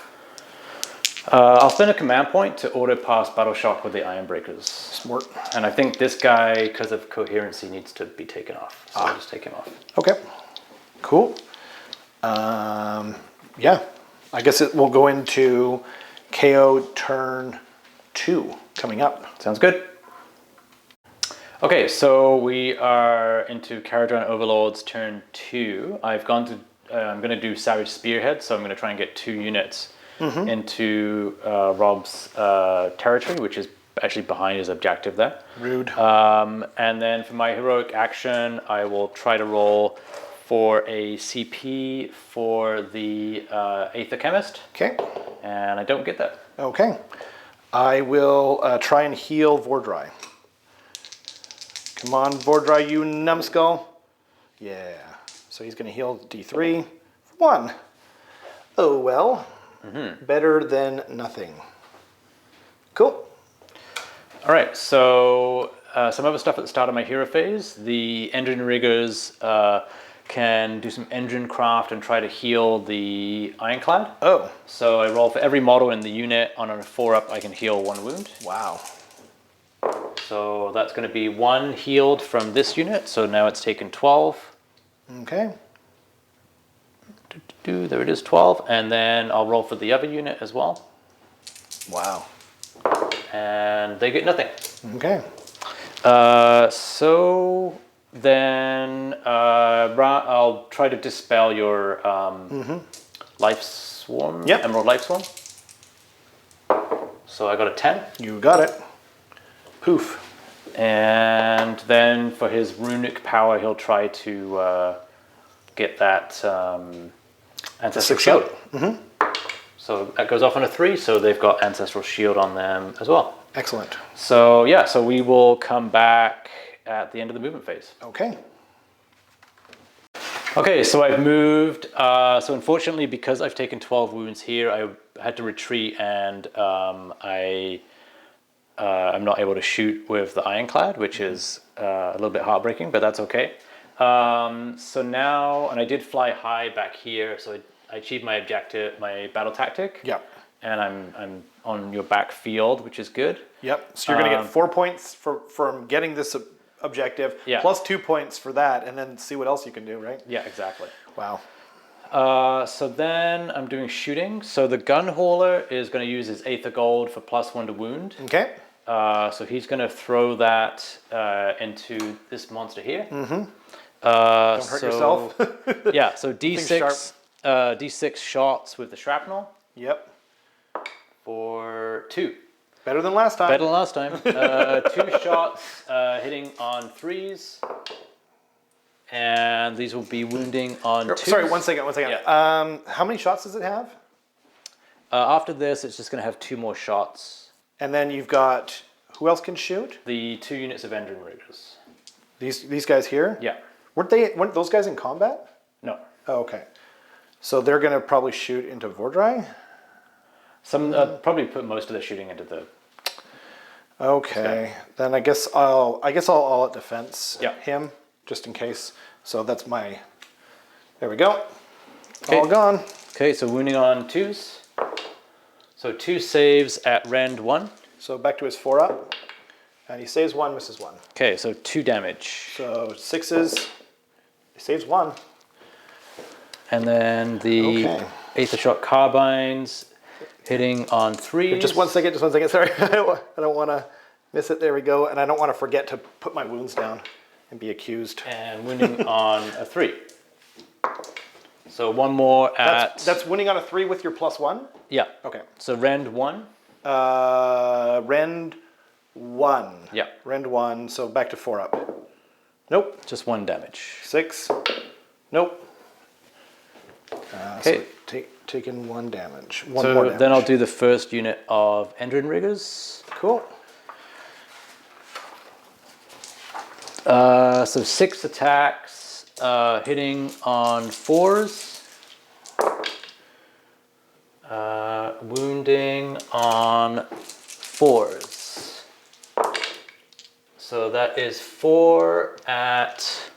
I'll spend a command point to auto pass Battle Shock with the Iron Breakers. Smart. And I think this guy, because of coherency, needs to be taken off. So I'll just take him off. Okay. Cool. Yeah. I guess it will go into KO turn 2 coming up. Sounds good. Okay, so we are into Kharadron Overlords turn 2. I've gone to, I'm going to do Savage Spearhead, so I'm going to try and get 2 units into Rob's territory, which is actually behind his objective there. Rude. And then for my heroic action, I will try to roll for a CP for the Aether Chemist. Okay. And I don't get that. Okay. I will try and heal Vordry. Come on, Vordry, you numbskull. Yeah. So he's going to heal D3 for 1. Oh, well. Better than nothing. Cool. All right, so some other stuff at the start of my hero phase. The engine riggers can do some engine craft and try to heal the Ironclad. Oh. So I roll for every model in the unit. On a 4-up, I can heal 1 wound. Wow. So that's going to be 1 healed from this unit. So now it's taken 12. Okay. There it is, 12. And then I'll roll for the other unit as well. Wow. And they get nothing. Okay. So then I'll try to dispel your life swarm, Yep. Emerald Life Swarm. So I got a 10. You got it. Poof. And then for his runic power, he'll try to get that Ancestral 6 Shield. out. So that goes off on a 3, so they've got Ancestral Shield on them as well. Excellent. So yeah, so we will come back at the end of the movement phase. Okay. Okay, so I've moved. So unfortunately, because I've taken 12 wounds here, I had to retreat, and I'm not able to shoot with the Ironclad, which is a little bit heartbreaking, but that's okay. So now, and I did fly high back here, so I achieved my objective, my battle tactic. Yep. And I'm on your back field, which is good. Yep. So you're going to get 4 points from getting this objective, Yeah. plus 2 points for that, and then see what else you can do, right? Yeah, exactly. Wow. So then I'm doing shooting. So the gun hauler is going to use his Aether Gold for +1 to wound. Okay. So he's going to throw that into this monster here. Don't hurt yourself. Yeah, so D6 shots with the shrapnel Yep. for 2. Better than last time. Better than last time. 2 shots hitting on 3s. And these will be wounding on 2s. Sorry, one second. Yeah. How many shots does it have? After this, it's just going to have 2 more shots. And then you've got, who else can shoot? The 2 units of engine riggers. These guys here? Yeah. Weren't those guys in combat? No. Oh, okay. So they're going to probably shoot into Vordry? Some probably put most of the shooting into the. Okay. Then I guess I'll all at defense him, just in case. So that's my, there we go. Okay. All gone. Okay, so wounding on 2s. So 2 saves at rend 1. So back to his 4-up. And he saves 1, misses 1. Okay, so 2 damage. So 6s, he saves 1. And then the Aether Shock Carbines hitting on 3s. Just one second, sorry. I don't want to Miss it, there we go. And I don't want to forget to put my wounds down and be accused. And wounding on a 3. So one more at... That's wounding on a 3 with your +1? Yeah. Okay. So rend 1. Rend 1. Yeah. Rend 1, so back to 4 up. Nope. Just 1 damage. 6. Nope. Okay. So taking 1 damage. One more damage. Then I'll do the first unit of Endrin Riggers. Cool. So 6 attacks, hitting on 4s. Wounding on 4s. So that is 4 at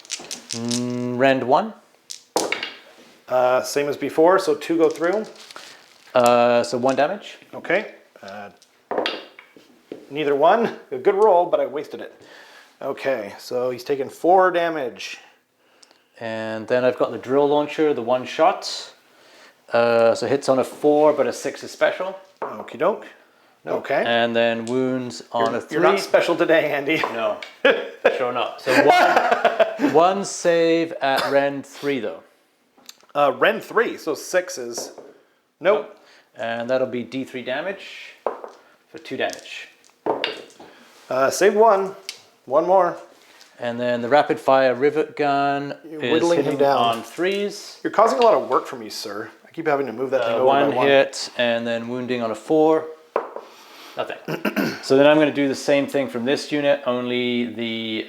rend 1. Same as before, so 2 go through. So 1 damage. Okay. Neither one. A good roll, but I wasted it. Okay, so he's taking 4 damage. And then I've got the drill launcher, the 1 shot. So hits on a 4, but a 6 is special. Okie doke. Okay. And then wounds on a 3. You're not special today, Andy. No, sure not. So one save at rend 3 though. Rend 3, so 6 is... Nope. And that'll be D3 damage for 2 damage. Save 1. 1 more. And then the rapid fire rivet gun is whittling him hitting down. on 3s. You're causing a lot of work for me, sir. I keep having to move that thing over by 1 hit, and then wounding on a 4. Nothing. So then I'm going to do the same thing from this unit, only the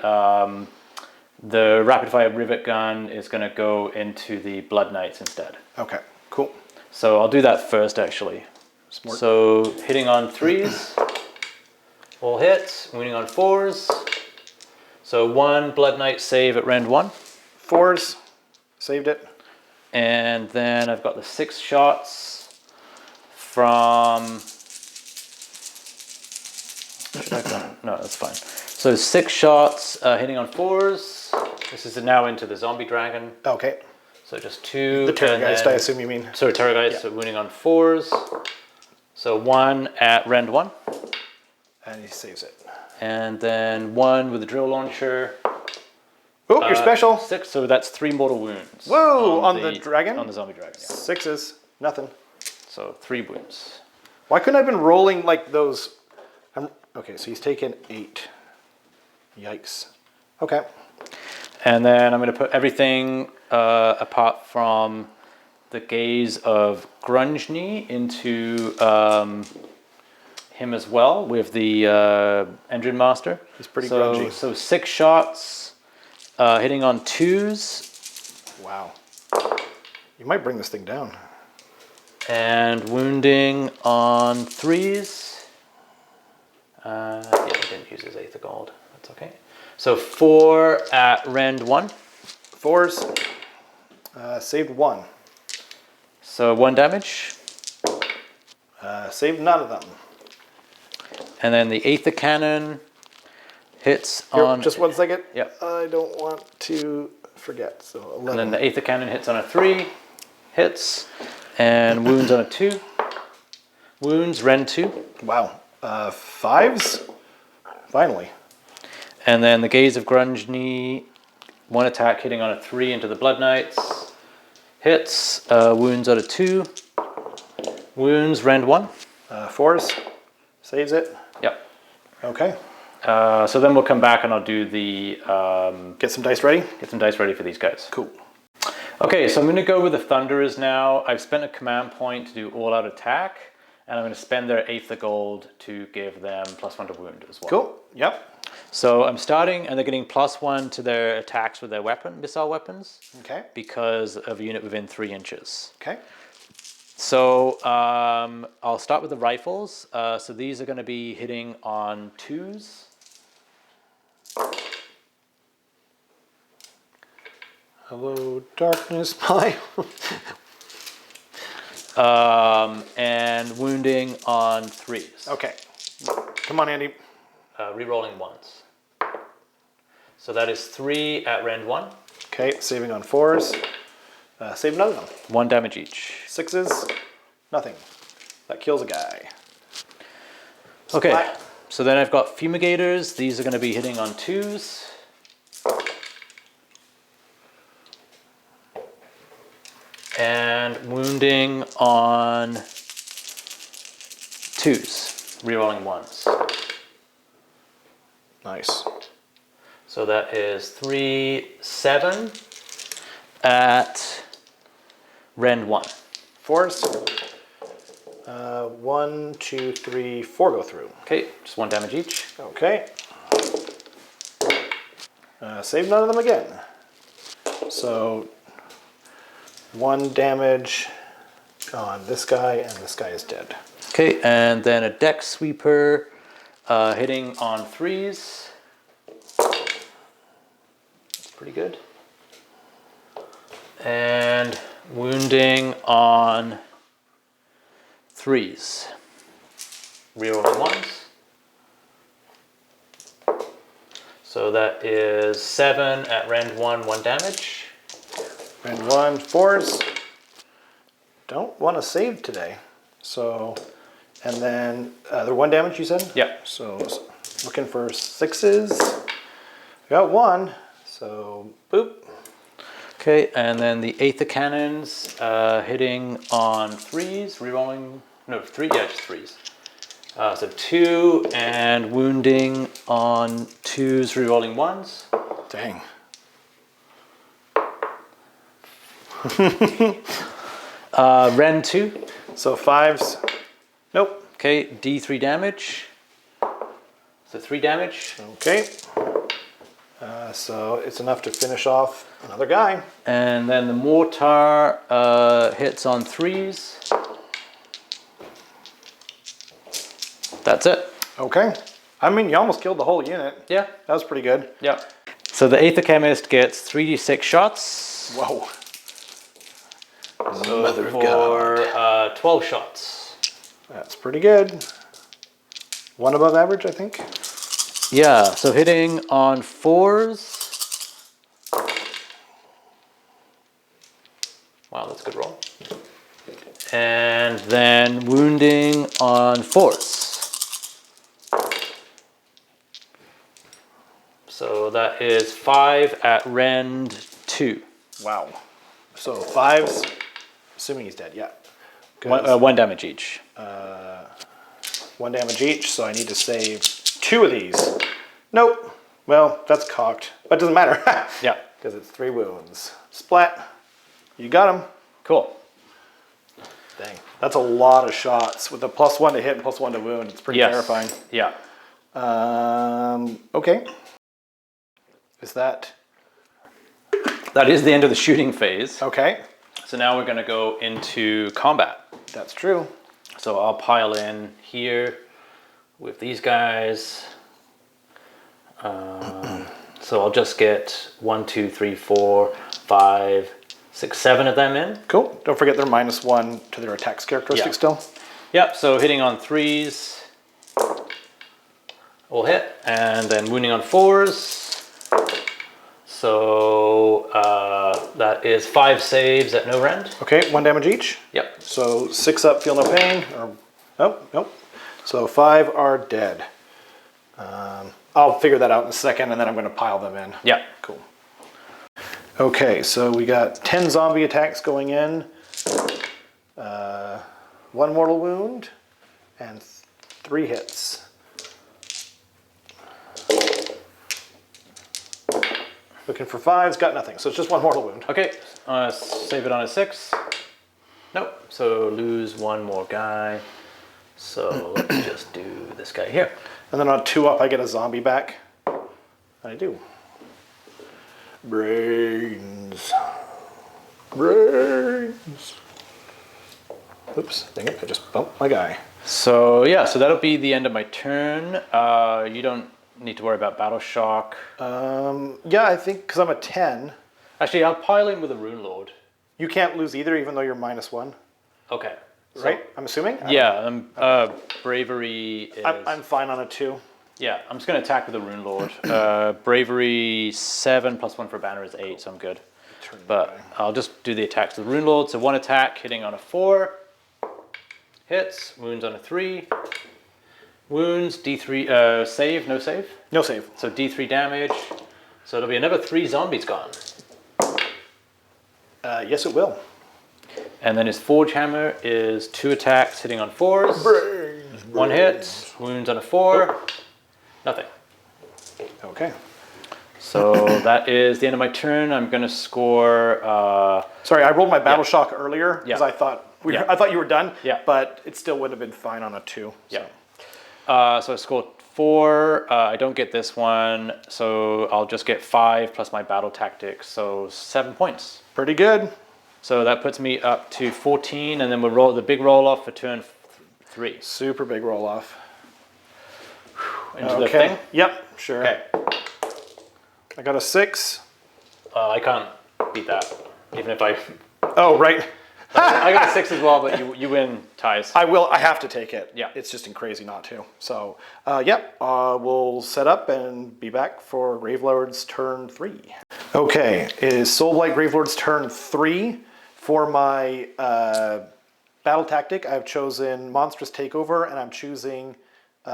rapid fire rivet gun is going to go into the Blood Knights instead. Okay, cool. So I'll do that first actually. Smart. So hitting on 3s, all hits, wounding on 4s. So 1 Blood Knight save at rend 1. 4s, saved it. And then I've got the 6 shots from... Should I have done? No, that's fine. So 6 shots hitting on 4s. This is now into the zombie dragon. Okay. So just 2. The Terrorgeist, I assume you mean. Sorry, Terrorgeist, Yeah. so wounding on 4s. So 1 at rend 1. And he saves it. And then 1 with the drill launcher. Oh, you're special. 6, so that's 3 mortal wounds. Whoa, on the dragon? On the zombie dragon, yeah. 6s, nothing. So 3 wounds. Why couldn't I have been rolling like those? Okay, so he's taken 8. Yikes. Okay. And then I'm going to put everything apart from the gaze of Grungni into him as well with the Endrin Master. He's pretty grungy. So 6 shots, hitting on 2s. Wow. You might bring this thing down. And wounding on 3s. Yeah, he didn't use his Aether Gold. That's okay. So 4 at rend 1. 4s. Saved 1. So 1 damage. Saved none of them. And then the Aether Cannon hits Here, on... just 1 second. Yep. I don't want to forget. So 11. And then the Aether Cannon hits on a 3. Hits. And wounds on a 2. Wounds, rend 2. Wow. 5s? Finally. And then the Gaze of Grungni, 1 attack hitting on a 3 into the Blood Knights. Hits, wounds on a 2. Wounds, rend 1. 4s. Saves it. Yep. Okay. So then we'll come back and I'll do the... Get some dice ready? Get some dice ready for these guys. Cool. Okay, so I'm going to go with the Thunderers now. I've spent a command point to do all-out attack, and I'm going to spend their Aether Gold to give them +1 to wound as well. Cool. Yep. So I'm starting, and they're getting +1 to their attacks with their missile weapons. Okay. Because of a unit within 3 inches. Okay. So I'll start with the rifles. So these are going to be hitting on 2s. Hello, darkness, my... And wounding on 3s. Okay. Come on, Andy. Rerolling 1s. So that is 3 at rend 1. Okay, saving on 4s. Save none of them. 1 damage each. 6s. Nothing. That kills a guy. Okay. Splat. So then I've got fumigators. These are going to be hitting on 2s. And wounding on 2s, rerolling 1s. Nice. So that is 3, 7 at rend 1. 4s. 1, 2, 3, 4 go through. Okay, just 1 damage each. Okay. Save none of them again. So 1 damage on this guy, and this guy is dead. Okay, and then a deck sweeper hitting on 3s. That's pretty good. And wounding on 3s. Rerolling 1s. So that is 7 at rend 1, 1 damage. And 1, 4s. Don't want to save today. So, and then they're 1 damage, you said? Yeah. So looking for 6s. Got 1. So boop. Okay, and then the Aether Cannons hitting on 3s, rerolling, no, 3, yeah, just 3s. So 2 and wounding on 2s, rerolling 1s. Dang. Rend 2. So 5s. Nope. Okay, D3 damage. So 3 damage. Okay. So it's enough to finish off another guy. And then the mortar hits on 3s. That's it. Okay. I mean, you almost killed the whole unit. Yeah. That was pretty good. Yeah. So the Aether Chemist gets 3d6 shots. Whoa. So Mother of for 12 shots. That's pretty good. 1 above average, I think. Yeah, so hitting on 4s. Wow, that's a good roll. And then wounding on 4s. So that is 5 at rend 2. Wow. So 5s, assuming he's dead, yeah. 1 damage each. 1 damage each, so I need to save 2 of these. Nope. Well, that's cocked, but it doesn't matter. Yeah. Because it's 3 wounds. Splat. You got him. Cool. Dang. That's a lot of shots with a +1 to hit and +1 to wound. It's pretty terrifying. Yeah. Okay. Is that... That is the end of the shooting phase. Okay. So now we're going to go into combat. That's true. So I'll pile in here with these guys. So I'll just get 1, 2, 3, 4, 5, 6, 7 of them in. Cool. Don't forget they're -1 to their attacks characteristic still. Yep, so hitting on 3s will hit, and then wounding on 4s. So that is 5 saves at no rend. Okay, 1 damage each. Yep. So 6 up, feel no pain. Or nope. So 5 are dead. I'll figure that out in a second, and then I'm going to pile them in. Yeah. Cool. Okay, so we got 10 zombie attacks going in. 1 mortal wound, and 3 hits. Looking for 5s, got nothing. So it's just 1 mortal wound. Okay, save it on a 6. Nope, so lose 1 more guy. So let's just do this guy here. And then on 2 up, I get a zombie back. I do. Brains. Oops, dang it, I just bumped my guy. So yeah, so that'll be the end of my turn. You don't need to worry about battle shock. Yeah, I think because I'm a 10. Actually, I'll pile in with a Rune Lord. You can't lose either, even though you're -1. Okay. So, Right? I'm assuming? Yeah, bravery is... I'm fine on a 2. Yeah, I'm just going to attack with the Rune Lord. Bravery 7 + 1 for banner is 8, so I'm good. But I'll just do the attacks with the Rune Lord. So 1 attack, hitting on a 4. Hits, wounds on a 3. Wounds, D3, save, no save. No save. So D3 damage. So it'll be another 3 zombies gone. Yes, it will. And then his Forge Hammer is 2 attacks hitting on 4s. Brains, 1 hit, wounds on a 4. Nothing. Okay. So that is the end of my turn. I'm going to score... Sorry, I rolled my battle shock earlier because Yeah. I thought Yeah. I thought you were done. Yeah. But it still would have been fine on a 2. So. Yeah. So I scored 4. I don't get this one, so I'll just get 5 plus my battle tactics, so 7 points. Pretty good. So that puts me up to 14, and then we'll roll the big roll off for turn 3. Super big roll off. Into the thing. Yep. Sure. Okay. I got a 6. I can't beat that, even if I. Oh right. I got a 6 as well, but you win ties. I will. I have to take it. Yeah. It's just crazy not to. So, we'll set up and be back for Gravelords turn 3. Okay, it is Soulblight Gravelords turn 3. For my battle tactic, I've chosen Monstrous Takeover, and I'm choosing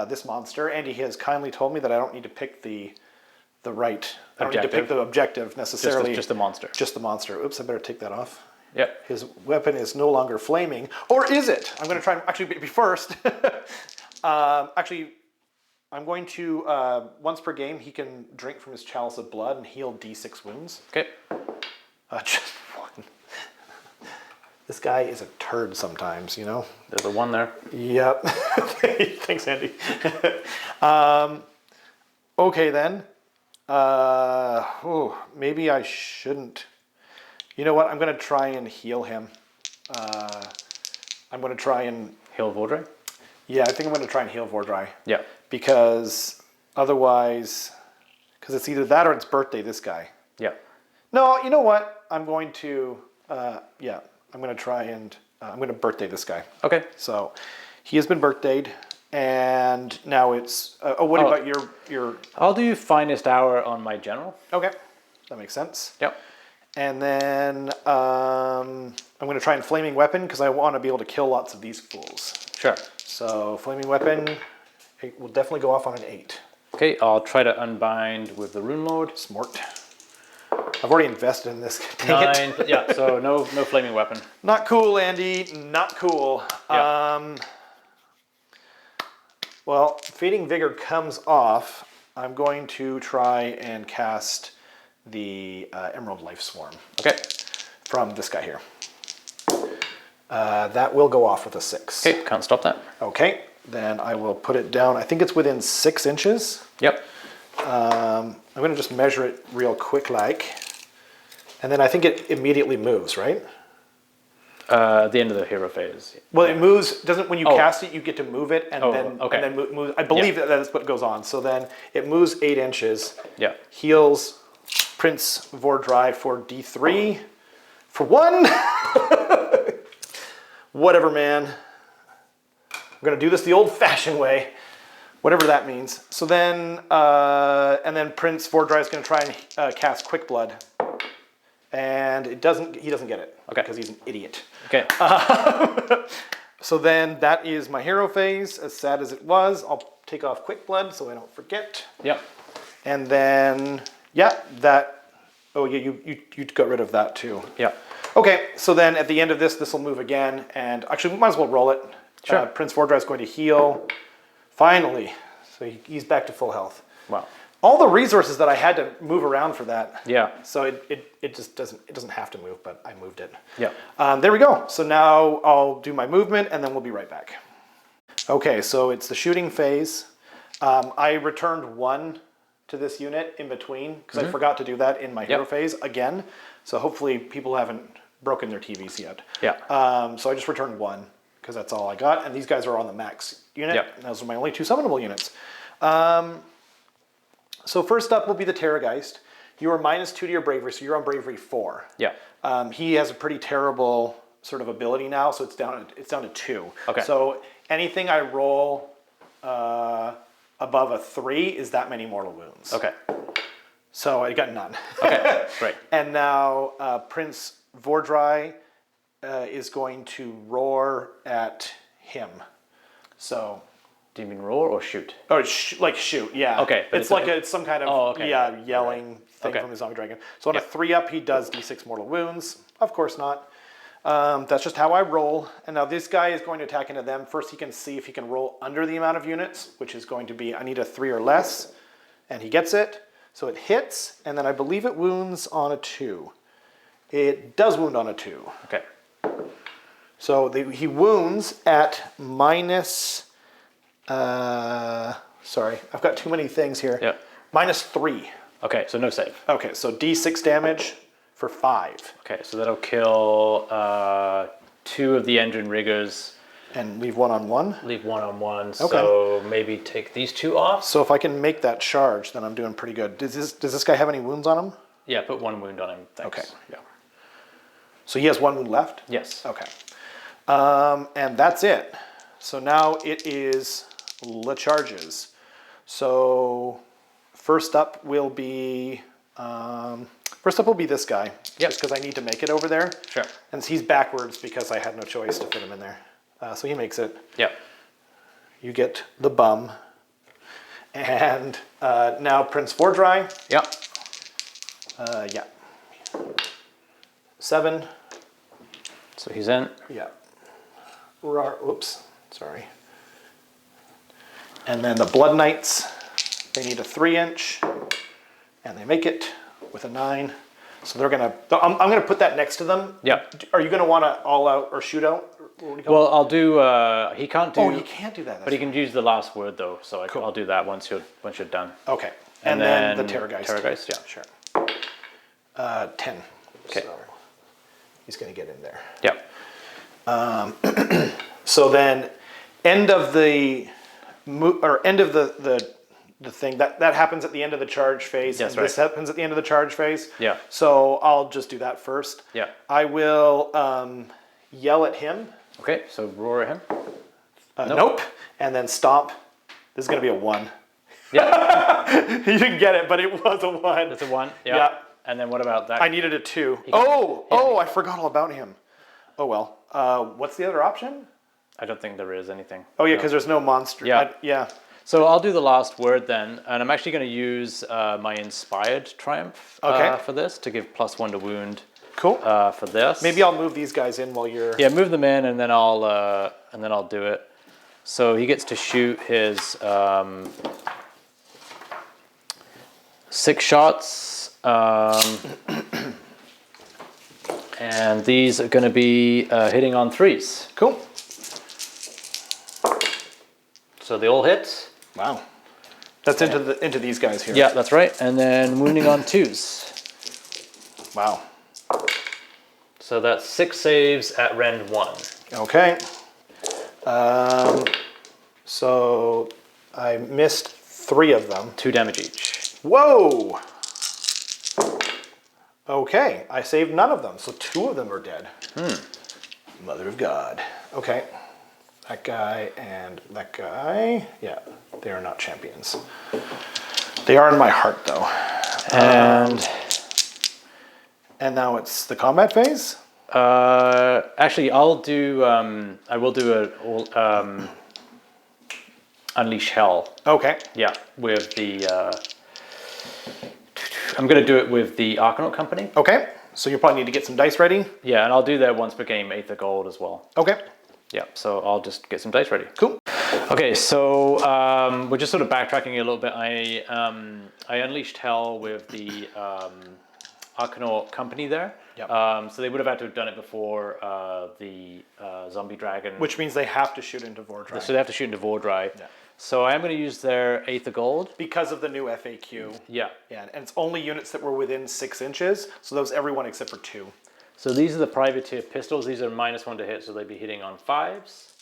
this monster. Andy has kindly told me that I don't need to pick the right. I don't need to pick the objective necessarily. Just the monster. Just the monster. Oops, I better take that off. Yep. His weapon is no longer flaming. Or is it? I'm going to try and actually be first. I'm going to, once per game, he can drink from his chalice of blood and heal D6 wounds. Okay. Just 1. This guy is a turd sometimes, you know? There's a 1 there. Yep. Thanks, Andy. Okay, then. Maybe I shouldn't. You know what? I'm going to try and heal him. I'm going to try and... Heal Vordry? Yeah, I think I'm going to try and heal Vordry. Yeah. Because otherwise... Because it's either that or it's birthday, this guy. Yeah. No, you know what? I'm going to... I'm going to try and... I'm going to birthday this guy. Okay. So, he has been birthdayed. And now it's... what about your... I'll do Finest Hour on my general. Okay. That makes sense. Yep. And then I'm going to try and Flaming Weapon because I want to be able to kill lots of these fools. Sure. So Flaming Weapon, it will definitely go off on an 8. Okay, I'll try to unbind with the Rune Lord. Smart. I've already invested in this. Dang 9, yeah, so no Flaming Weapon. Not cool, Andy. Not cool. Yep. Well, Fading Vigor comes off. I'm going to try and cast the Emerald Life Swarm. Okay. From this guy here. That will go off with a 6. Okay, can't stop that. Okay, then I will put it down. I think it's within 6 inches. Yep. I'm going to just measure it real quick like. And then I think it immediately moves, right? At the end of the hero phase. Well, it moves, doesn't, when you cast it, you get to move it and then move. I believe that's what goes on. So then it moves 8 inches. Yeah. Heals Prince Vordry for D3 for 1. Whatever, man. I'm going to do this the old-fashioned way. Whatever that means. So then, and then Prince Vordry is going to try and cast Quick Blood. And he doesn't get it. Okay. Because he's an idiot. Okay. So then that is my hero phase. As sad as it was, I'll take off Quick Blood so I don't forget. Yep. And then, you got rid of that too. Yeah. Okay, so then at the end of this will move again. And actually, we might as well roll it. Sure. Prince Vordry is going to heal. Finally. So he's back to full health. Wow. All the resources that I had to move around for that. Yeah. So it just doesn't have to move, but I moved it. Yeah. There we go. So now I'll do my movement and then we'll be right back. Okay, so it's the shooting phase. I returned 1 to this unit in between because I forgot to do that in my hero phase again. So hopefully people haven't broken their TVs yet. Yeah. So I just returned 1 because that's all I got. And these guys are on the max unit. Yep. And those are my only 2 summonable units. So first up will be the Terrorgeist. You are -2 to your bravery, so you're on bravery 4. Yeah. He has a pretty terrible sort of ability now, so it's down to 2. Okay. So anything I roll above a 3 is that many mortal wounds. Okay. So I got none. Okay, great. And now Prince Vordry is going to roar at him. So Do you mean roar or shoot? Or like shoot, yeah. Okay, but It's like it's some kind of yelling thing Okay. from the zombie dragon. So on a 3-up, he does d6 mortal wounds. Of course not. That's just how I roll. And now this guy is going to attack into them. First, he can see if he can roll under the amount of units, which is going to be I need a 3 or less, and he gets it. So it hits, and then I believe it wounds on a 2. It does wound on a 2. Okay. So he wounds at minus. Sorry, I've got too many things here. Yeah. -3. Okay, so no save. Okay, so d6 damage for 5. Okay, so that'll kill 2 of the engine riggers. And leave 1 on 1. Leave 1 on 1. Okay. So maybe take these 2 off. So if I can make that charge, then I'm doing pretty good. Does this guy have any wounds on him? Yeah, put 1 wound on him. Thanks. Okay, yeah. So he has 1 wound left? Yes. Okay. And that's it. So now it is the charges. So first up will be this guy. Yep. Just because I need to make it over there. Sure. And he's backwards because I had no choice to fit him in there. So he makes it. Yep. You get the bum. And now Prince Vordry. Yep. Yeah. 7. So he's in. Yeah. Oops. Sorry. And then the Blood Knights, they need a 3-inch, and they make it with a 9. So they're gonna. I'm gonna put that next to them. Yeah. Are you gonna want to all out or shoot out? What do you call Well, I'll do. He can't do. Oh, you can't do that. That's But he can use the last word though, so Cool. I'll do that once you're done. Okay. And then the Terrorgeist. Terrorgeist, yeah. Sure. 10. Okay. So he's gonna get in there. Yep. So then, end of the thing that happens at the end of the charge phase. That's and This right. happens at the end of the charge phase. Yeah. So I'll just do that first. Yeah. I will yell at him. Okay, so roar at him. Nope. And then stomp. This is gonna be a 1. Yeah. You didn't get it, but it was a 1. That's a 1. Yeah. Yeah. And then what about that? I needed a 2. can- Oh! I forgot all about him. Oh well. What's the other option? I don't think there is anything. Oh yeah, No. because there's no monster. Yeah. Yeah. So I'll do the last word then, and I'm actually going to use my Inspired Triumph Okay. for this to give +1 to wound Cool. for this. Maybe I'll move these guys in while you're. Yeah, move them in, and then I'll do it. So he gets to shoot his 6 shots, and these are going to be hitting on 3s. Cool. So they all hit. Wow. That's into these guys here. Yeah, that's right. And then wounding on 2s. Wow. So that's 6 saves at rend 1. Okay. So I missed 3 of them. 2 damage each. Whoa. Okay, I saved none of them, so 2 of them are dead. Mother of God. Okay. That guy and that guy. Yeah, they are not champions. They are in my heart, though. And now it's the combat phase? Actually, I will do a Unleash Hell. Okay. Yeah, with the I'm going to do it with the Arcanaut Company. Okay, so you probably need to get some dice ready. Yeah, and I'll do that once per game, Aether Gold as well. Okay. Yeah, so I'll just get some dice ready. Cool. Okay, so we're just sort of backtracking a little bit. I unleashed hell with the Arcanaut Company there. Yep. So they would have had to have done it before the zombie dragon. Which means they have to shoot into Vordry. So they have to shoot into Vordry. Yeah. So I am going to use their Aether Gold. Because of the new FAQ. Yeah. Yeah, and it's only units that were within 6 inches, so that was everyone except for 2. So these are the privateer pistols. These are -1 to hit, so they'd be hitting on 5s.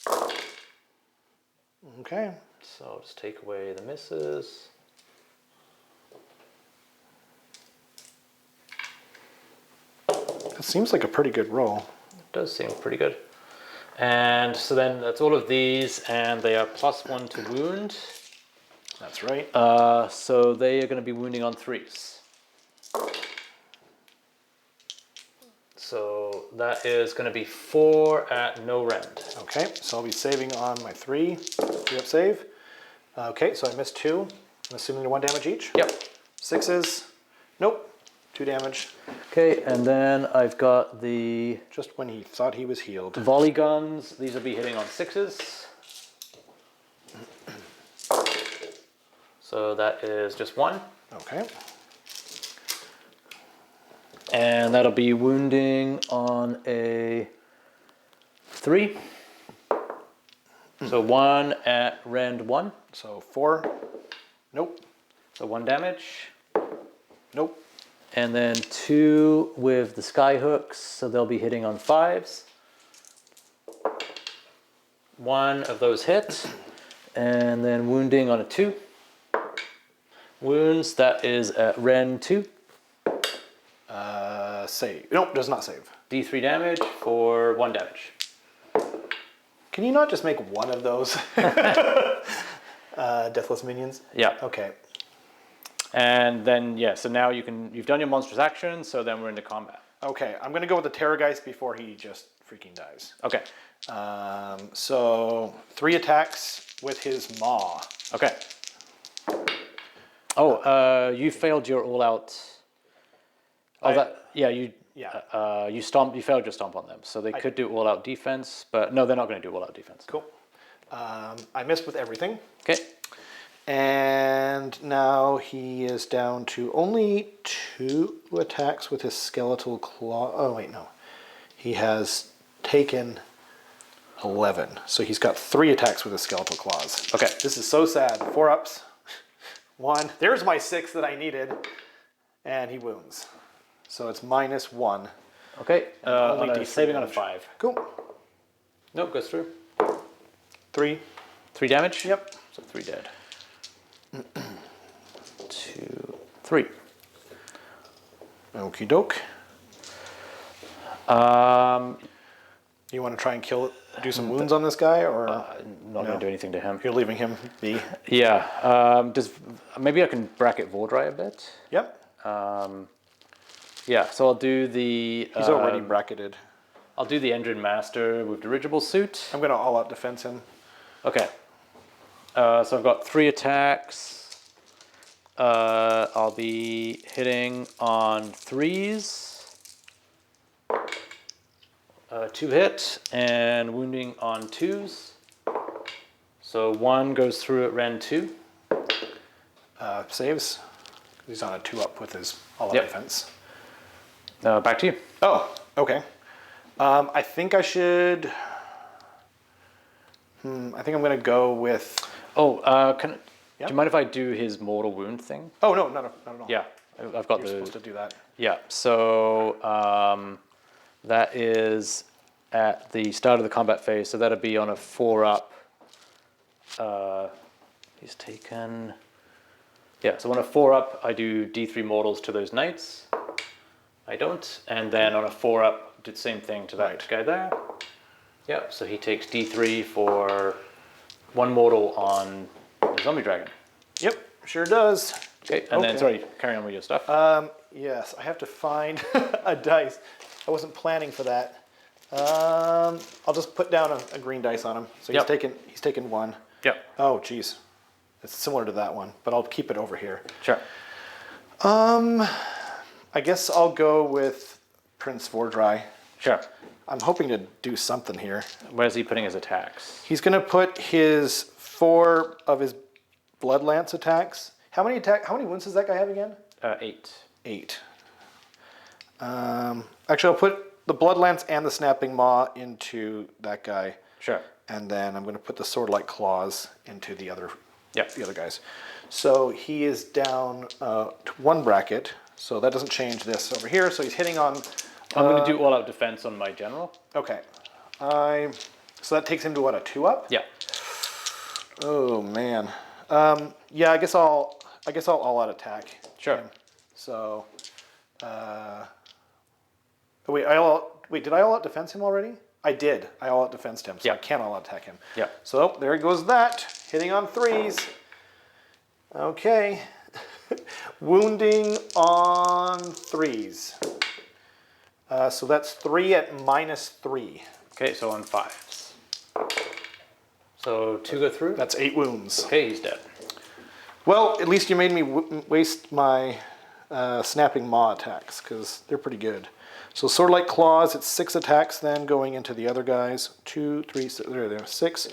Okay. So I'll just take away the misses. It seems like a pretty good roll. It does seem pretty good. And so then that's all of these, and they are +1 to wound. That's right. So they are going to be wounding on 3s. So that is going to be 4 at no rend. Okay, so I'll be saving on my 3 up save. Okay, so I missed 2. I'm assuming they're 1 damage each. Yep. 6s. Nope. 2 damage. Okay, and then I've got the Just when he thought he was healed. volley guns. These will be hitting on 6s. So that is just 1. Okay. And that'll be wounding on a 3. So 1 at rend 1. So 4. Nope. So 1 damage. Nope. And then 2 with the sky hooks, so they'll be hitting on 5s. 1 of those hit. And then wounding on a 2. Wounds, that is at rend 2. Save. Nope, does not save. D3 damage for 1 damage. Can you not just make 1 of those? Deathless minions? Yeah. Okay. And then, yeah, so now you've done your monstrous action, so then we're into combat. Okay, I'm going to go with the Terrorgeist before he just freaking dies. Okay. So 3 attacks with his maw. Okay. Oh, you failed your all-out. You failed your stomp on them, so they could do all-out defense, but no, they're not going to do all-out defense. Cool. I missed with everything. Okay. And now he is down to only 2 attacks with his skeletal claw. Oh, wait, no. He has taken 11. So he's got 3 attacks with his skeletal claws. Okay. This is so sad. 4 ups. 1. There's my 6 that I needed. And he wounds. So it's -1. Okay. Only D3 saving on a damage. 5. Cool. Nope, goes through. 3. 3 damage? Yep. So 3 dead. 2, 3. Okie doke. You want to try and do some wounds on this guy, or Not going to do anything to him. you're leaving him be? Yeah. Maybe I can bracket Vordry a bit. Yep. Yeah. So I'll do the. He's already bracketed. I'll do the Endrin Master with dirigible suit. I'm going to all-out defense him. Okay. So I've got 3 attacks. I'll be hitting on 3s. 2 hit and wounding on 2s. So 1 goes through at rend 2. Saves. He's on a 2-up with his all-out Yep. defense. Back to you. Oh, okay. I think I should... I think I'm going to go with... Oh, do Yeah? you mind if I do his mortal wound thing? Oh, no, not at all. Yeah, I've got You're supposed to do that. Yeah, so that is at the start of the combat phase, so that'll be on a 4-up. He's taken... Yeah, so on a 4-up, I do D3 mortals to those knights. I don't. And then on a 4-up, do the same thing to that guy there. Yeah, so he takes D3 for 1 mortal on the zombie dragon. Yep, sure does. Okay, and then, sorry, carry on with your stuff. Yes, I have to find a dice. I wasn't planning for that. I'll just put down a green dice on him. So he's taken 1. Yep. Oh, geez. It's similar to that one, but I'll keep it over here. Sure. I guess I'll go with Prince Vordry. Sure. I'm hoping to do something here. Where's he putting his attacks? He's going to put his 4 of his Blood Lance attacks. How many wounds does that guy have again? 8. 8. Actually, I'll put the Blood Lance and the Snapping Maw into that guy. Sure. And then I'm going to put the Sword-like Claws into the other guys. So he is down to 1 bracket. So that doesn't change this over here. So he's hitting on... I'm going to do all-out defense on my general. Okay. So that takes him to what, a 2-up? Yeah. Oh man. Yeah, I guess I'll all-out attack. Sure. him. So, wait, did I all-out defense him already? I did. I all-out defensed him, so I can't all-out attack him. Yeah. So there goes that. Hitting on 3s. Okay. Wounding on 3s. So that's 3 at -3. Okay, so on 5s. So 2 go through. That's 8 wounds. Okay, he's dead. Well, at least you made me waste my snapping maw attacks, because they're pretty good. So Swordlight Claws, it's 6 attacks then going into the other guys. 2, 3, 6, there they are, 6.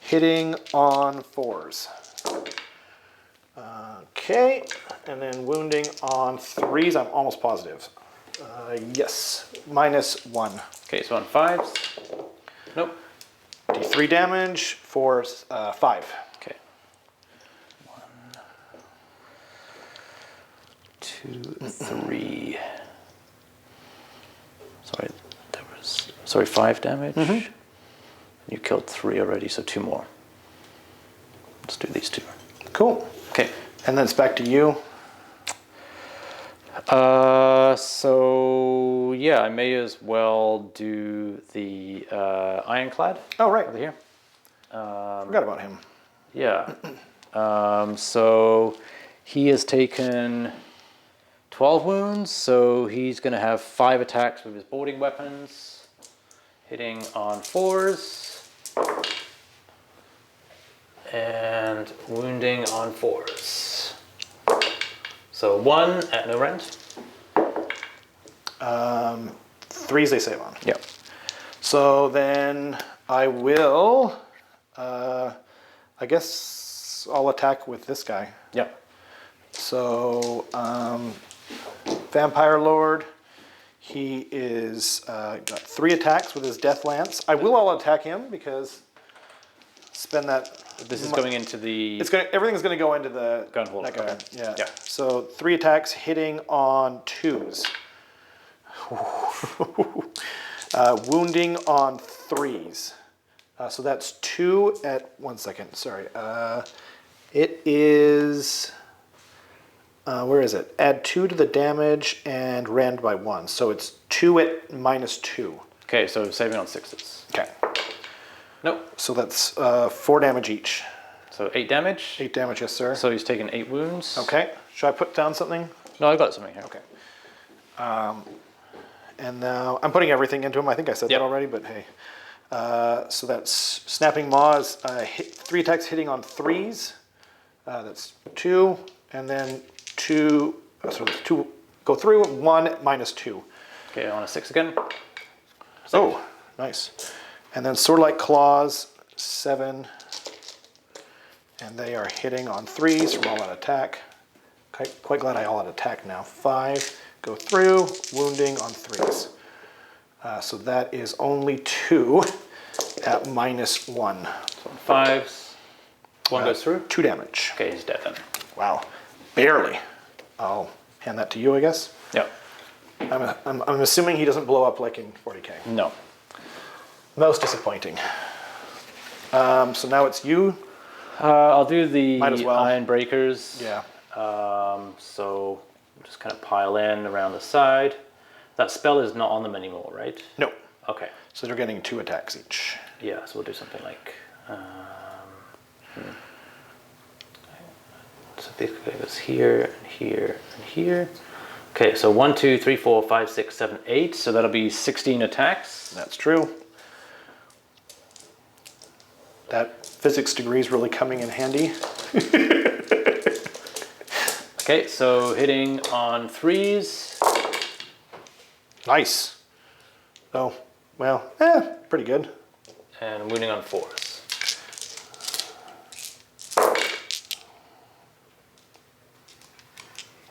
Hitting on 4s. Okay, and then wounding on 3s, I'm almost positive. Yes, -1. Okay, so on 5s. Nope. D3 damage for 5. Okay. 1, 2, 3. Sorry, there was 5 damage. You killed 3 already, so 2 more. Let's do these 2. Cool. Okay. And then it's back to you. So yeah, I may as well do the Ironclad. Oh, right. Over here. Forgot about him. Yeah. So he has taken 12 wounds, so he's going to have 5 attacks with his boarding weapons, hitting on 4s, and wounding on 4s. So 1 at no rent. 3s they save on. Yep. So then I will, I guess I'll attack with this guy. Yep. So Vampire Lord, he is got 3 attacks with his Death Lance. I will all attack him because spend that. This is going into the... Everything's gonna go into the gun holder. that guy. Okay. Yeah. Yeah. So 3 attacks hitting on 2s. Wounding on 3s. So that's 2 at 1 second. Sorry. It is. Where is it? Add 2 to the damage and rend by 1. So it's 2 at -2. Okay, so saving on 6s. Okay. Nope. So that's 4 damage each. So 8 damage. 8 damage, yes, sir. So he's taken 8 wounds. Okay. Should I put down something? No, I got something here. Okay. And now I'm putting everything into him. I think I said that already, but hey. So that's Snapping Maws, 3 attacks hitting on 3s. That's 2, and then 2. So 2 go through. 1 at -2. Okay, on a 6 again. 6. Oh, nice. And then Swordlight Claws, 7. And they are hitting on 3s from all out attack. Quite glad I all out attack now. 5 go through, wounding on 3s. So that is only 2 at -1. So on 5s. 1 goes through. 2 damage. Okay, he's dead then. Wow, barely. I'll hand that to you, I guess. Yep. I'm assuming he doesn't blow up like in 40k. No. Most disappointing. So now it's you. I'll do the Might as well. Iron Breakers. Yeah. So just kind of pile in around the side. That spell is not on them anymore, right? No. Okay. So they're getting 2 attacks each. Yeah, so we'll do something like... So basically it goes here, and here, and here. Okay, so 1, 2, 3, 4, 5, 6, 7, 8. So that'll be 16 attacks. That's true. That physics degree is really coming in handy. Okay, so hitting on 3s. Nice. Oh, well, pretty good. And wounding on 4s.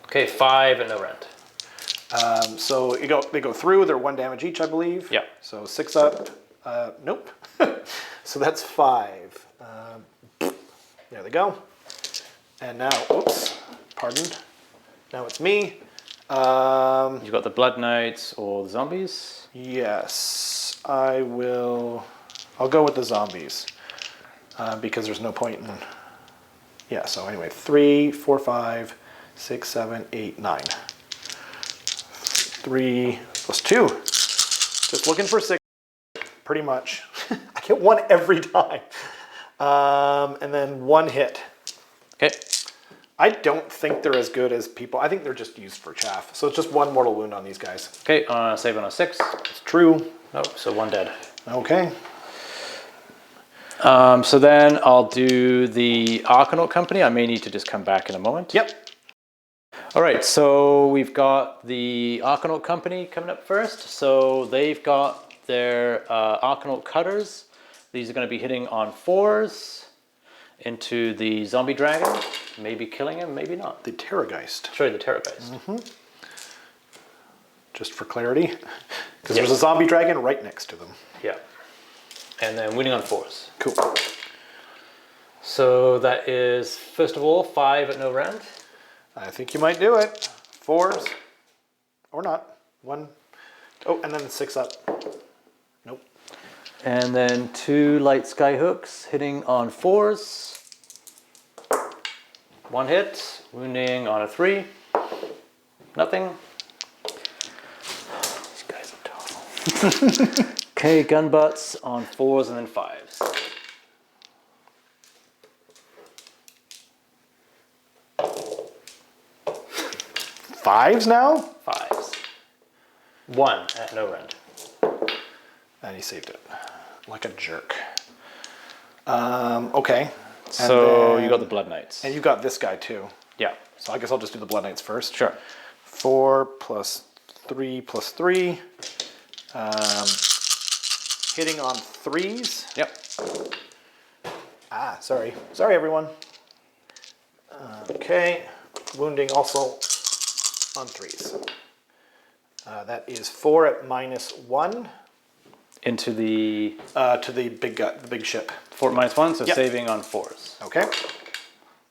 Okay, 5 and no rent. So they go through. They're 1 damage each, I believe. Yeah. So 6 up. Nope. So that's 5. There they go. And now, oops, pardon. Now it's me. You've got the Blood Knights or the zombies. Yes, I will. I'll go with the zombies because there's no point in. Yeah. So anyway, 3, 4, 5, 6, 7, 8, 9. 3 plus 2. Just looking for 6. Pretty much. I get 1 every time. And then 1 hit. Okay. I don't think they're as good as people. I think they're just used for chaff. So it's just 1 mortal wound on these guys. Okay, save on a 6. It's true. Oh, so 1 dead. Okay. So then I'll do the Archanaut Company. I may need to just come back in a moment. Yep. All right, so we've got the Archanaut Company coming up first. So they've got their Archanaut Cutters. These are going to be hitting on 4s into the Zombie Dragon. Maybe killing him, maybe not. The Terrorgeist. Sorry, the Terrorgeist. Just for clarity. Because there's a Zombie Dragon right next to them. Yeah. And then winning on 4s. Cool. So that is, first of all, 5 at no rend. I think you might do it. 4s. Or not. 1. Oh, and then 6 up. Nope. And then 2 light skyhooks hitting on 4s. 1 hit, wounding on a 3. Nothing. These guys are tall. Okay, gun butts on 4s and then 5s. Fives now? 5s. 1 at no rend. And he saved it. Like a jerk. Okay. So you got the Blood Knights. And you got this guy too. Yeah. So I guess I'll just do the Blood Knights first. Sure. 4 plus 3 plus 3. Hitting on 3s. Yep. Sorry. Sorry, everyone. Okay. Wounding also on 3s. That is 4 at -1. Into the To the big ship. 4 at -1, so Yep. saving on 4s. Okay.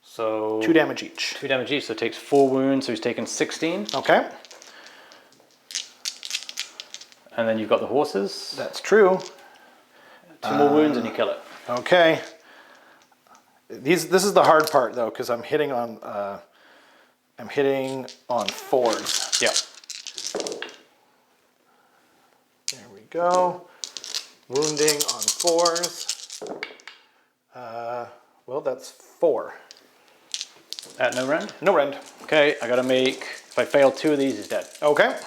So 2 damage each. 2 damage each, so it takes 4 wounds, so he's taken 16. Okay. And then you've got the horses. That's true. 2 more wounds and you kill it. Okay. This is the hard part though, because I'm hitting on 4s. Yeah. There we go. Wounding on 4s. Well, that's 4. At no rend? No rend. Okay, I gotta make, if I fail 2 of these, he's dead. Okay.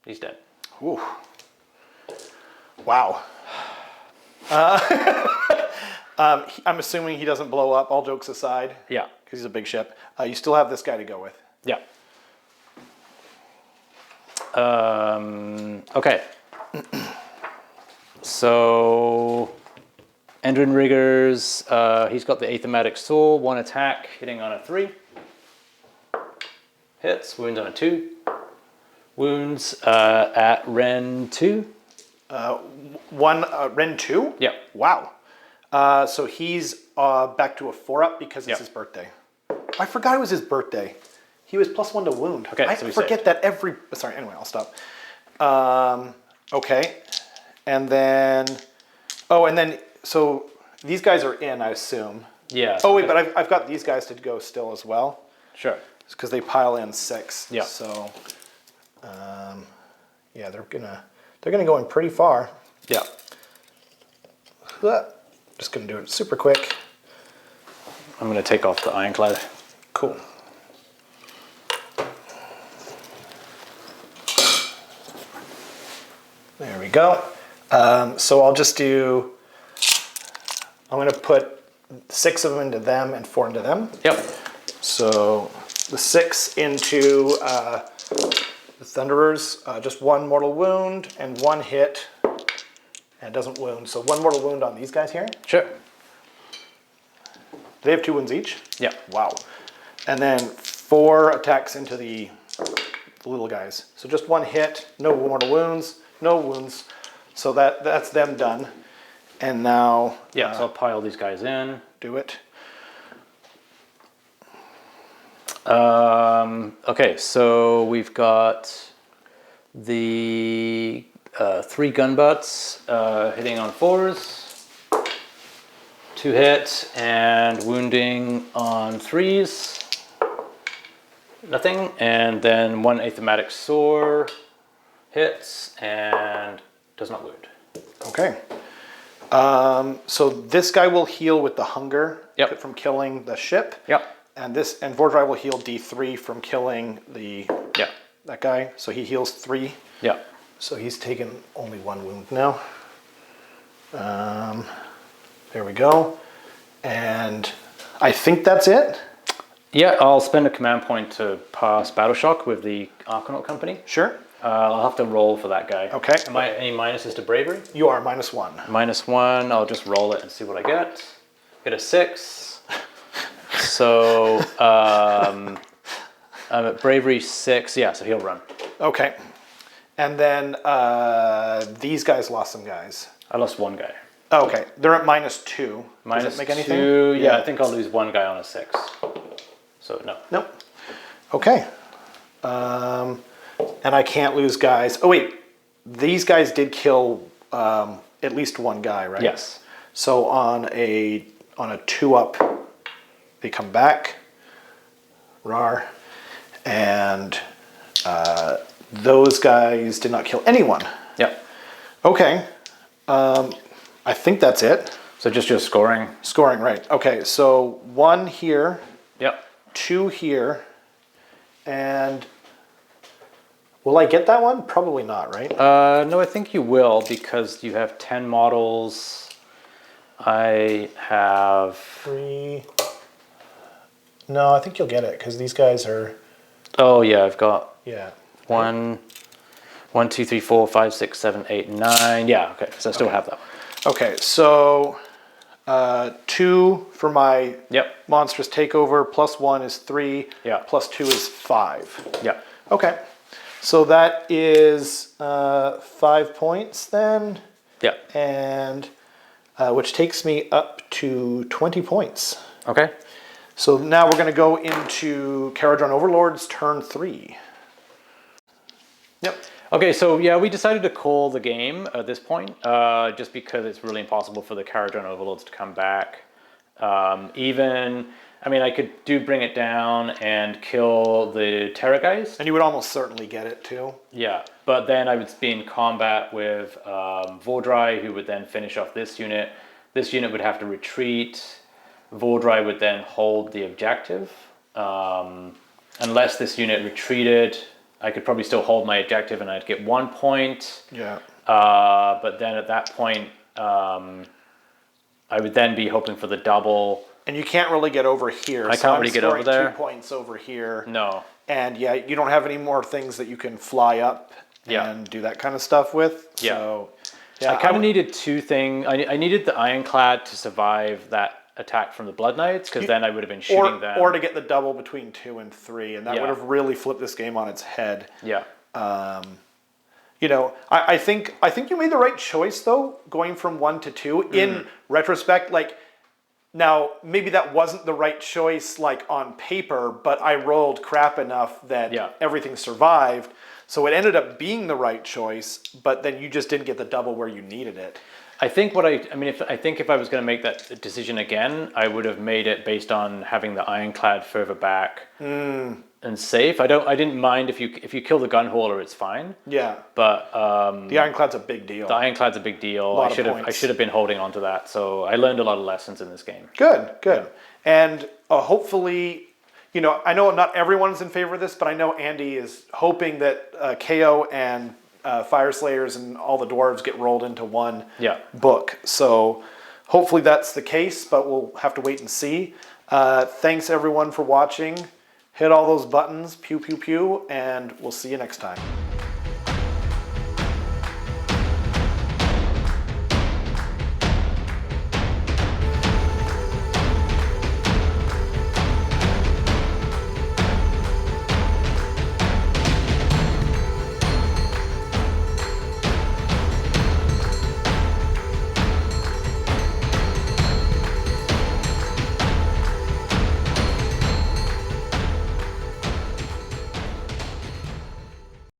He's dead. Ooh. Wow. I'm assuming he doesn't blow up, all jokes aside. Yeah. Because he's a big ship. You still have this guy to go with. Yeah. Okay. So, Endrin Riggers, he's got the Aethematic Sword, 1 attack, hitting on a 3. Hits, wounds on a 2. Wounds at Ren 2. Ren 2? Yeah. Wow. So he's back to a 4-up because it's his birthday. I forgot it was his birthday. He was +1 to wound. Okay, I so we forget saved. that every... Sorry, anyway, I'll stop. Okay. And then... Oh, and then... So these guys are in, I assume. Yeah. Oh, wait, but I've got these guys to go still as well. Sure. It's because they pile in 6. Yeah. So... yeah, they're gonna go in pretty far. Yeah. Just gonna do it super quick. I'm gonna take off the Ironclad. Cool. There we go. So I'll just do, I'm gonna put 6 of them into them and 4 into them. Yep. So the 6 into the Thunderers, just 1 mortal wound and 1 hit, and it doesn't wound. So 1 mortal wound on these guys here. Sure. They have 2 wounds each? Yeah. Wow. And then 4 attacks into the little guys. So just 1 hit, no mortal wounds, no wounds. So that's them done. And now... Yeah, so I'll pile these guys in. Do it. Okay, so we've got the 3 gun butts hitting on 4s, 2 hit, and wounding on 3s. Nothing, and then 1 Aethematic Sword hits and does not wound. Okay. So this guy will heal with the hunger from killing the ship. Yep. And Vordry will heal D3 from killing that guy. So he heals 3. Yeah. So he's taken only 1 wound now. There we go. And I think that's it. Yeah, I'll spend a command point to pass Battle Shock with the Archanaut Company. Sure. I'll have to roll for that guy. Okay. Am I any minuses to bravery? You are -1. -1. I'll just roll it and see what I get. Get a 6. So I'm at bravery 6. Yeah, so he'll run. Okay. And then these guys lost some guys. I lost one guy. Oh, okay. They're at -2. Does it make anything? -2. Yeah, I think I'll lose one guy on a 6. So no. Nope. Okay. And I can't lose guys. Oh wait, these guys did kill at least one guy, right? Yes. So on a 2-up, they come back. Rar. And those guys did not kill anyone. Yep. Okay. I think that's it. So just your scoring. Scoring, right. Okay, so 1 here. Yep. 2 here. And will I get that one? Probably not, right? No, I think you will because you have 10 models. I have 3. No, I think you'll get it because these guys are. Oh yeah, I've got 1, 2, 3, 4, 5, 6, 7, 8, 9. Yeah, okay. So I still have that one. Okay, so 2 for my monstrous takeover, +1 is 3, +2 is 5. Yeah. Okay, so that is 5 points then. Yeah. And which takes me up to 20 points. Okay. So now we're going to go into Kharadron Overlords turn 3. Yep. Okay, so yeah, we decided to call the game at this point, just because it's really impossible for the Kharadron Overlords to come back. I could bring it down and kill the Terrorgeist. And you would almost certainly get it too. Yeah, but then I would be in combat with Vordrai, who would then finish off this unit. This unit would have to retreat. Vordrai would then hold the objective. Unless this unit retreated, I could probably still hold my objective and I'd get 1 point. Yeah. But then at that point, I would then be hoping for the double. And you can't really get over here. I can't really get over there. 2 points over here. No. And yeah, you don't have any more things that you can fly up and do that kind of stuff with. Yeah. So, yeah, I kind of needed 2 things. I needed the Ironclad to survive that attack from the Blood Knights, because then I would have been shooting them. Or to get the double between 2 and 3, and that would have really flipped this game on its head. Yeah. I think you made the right choice though, going from 1 to 2. In retrospect, now maybe that wasn't the right choice on paper, but I rolled crap enough that everything survived. So it ended up being the right choice, but then you just didn't get the double where you needed it. I think if I was going to make that decision again, I would have made it based on having the Ironclad further back and safe. I didn't mind if you kill the Gunhauler, it's fine. Yeah. But the Ironclad's a big deal. The Ironclad's a big deal. I should have been holding on to that. So I learned a lot of lessons in this game. Good. Yeah. And hopefully, I know not everyone's in favor of this, but I know Andy is hoping that KO and Fire Slayers and all the dwarves get rolled into one book. So hopefully that's the case, but we'll have to wait and see. Thanks everyone for watching. Hit all those buttons, pew pew pew, and we'll see you next time.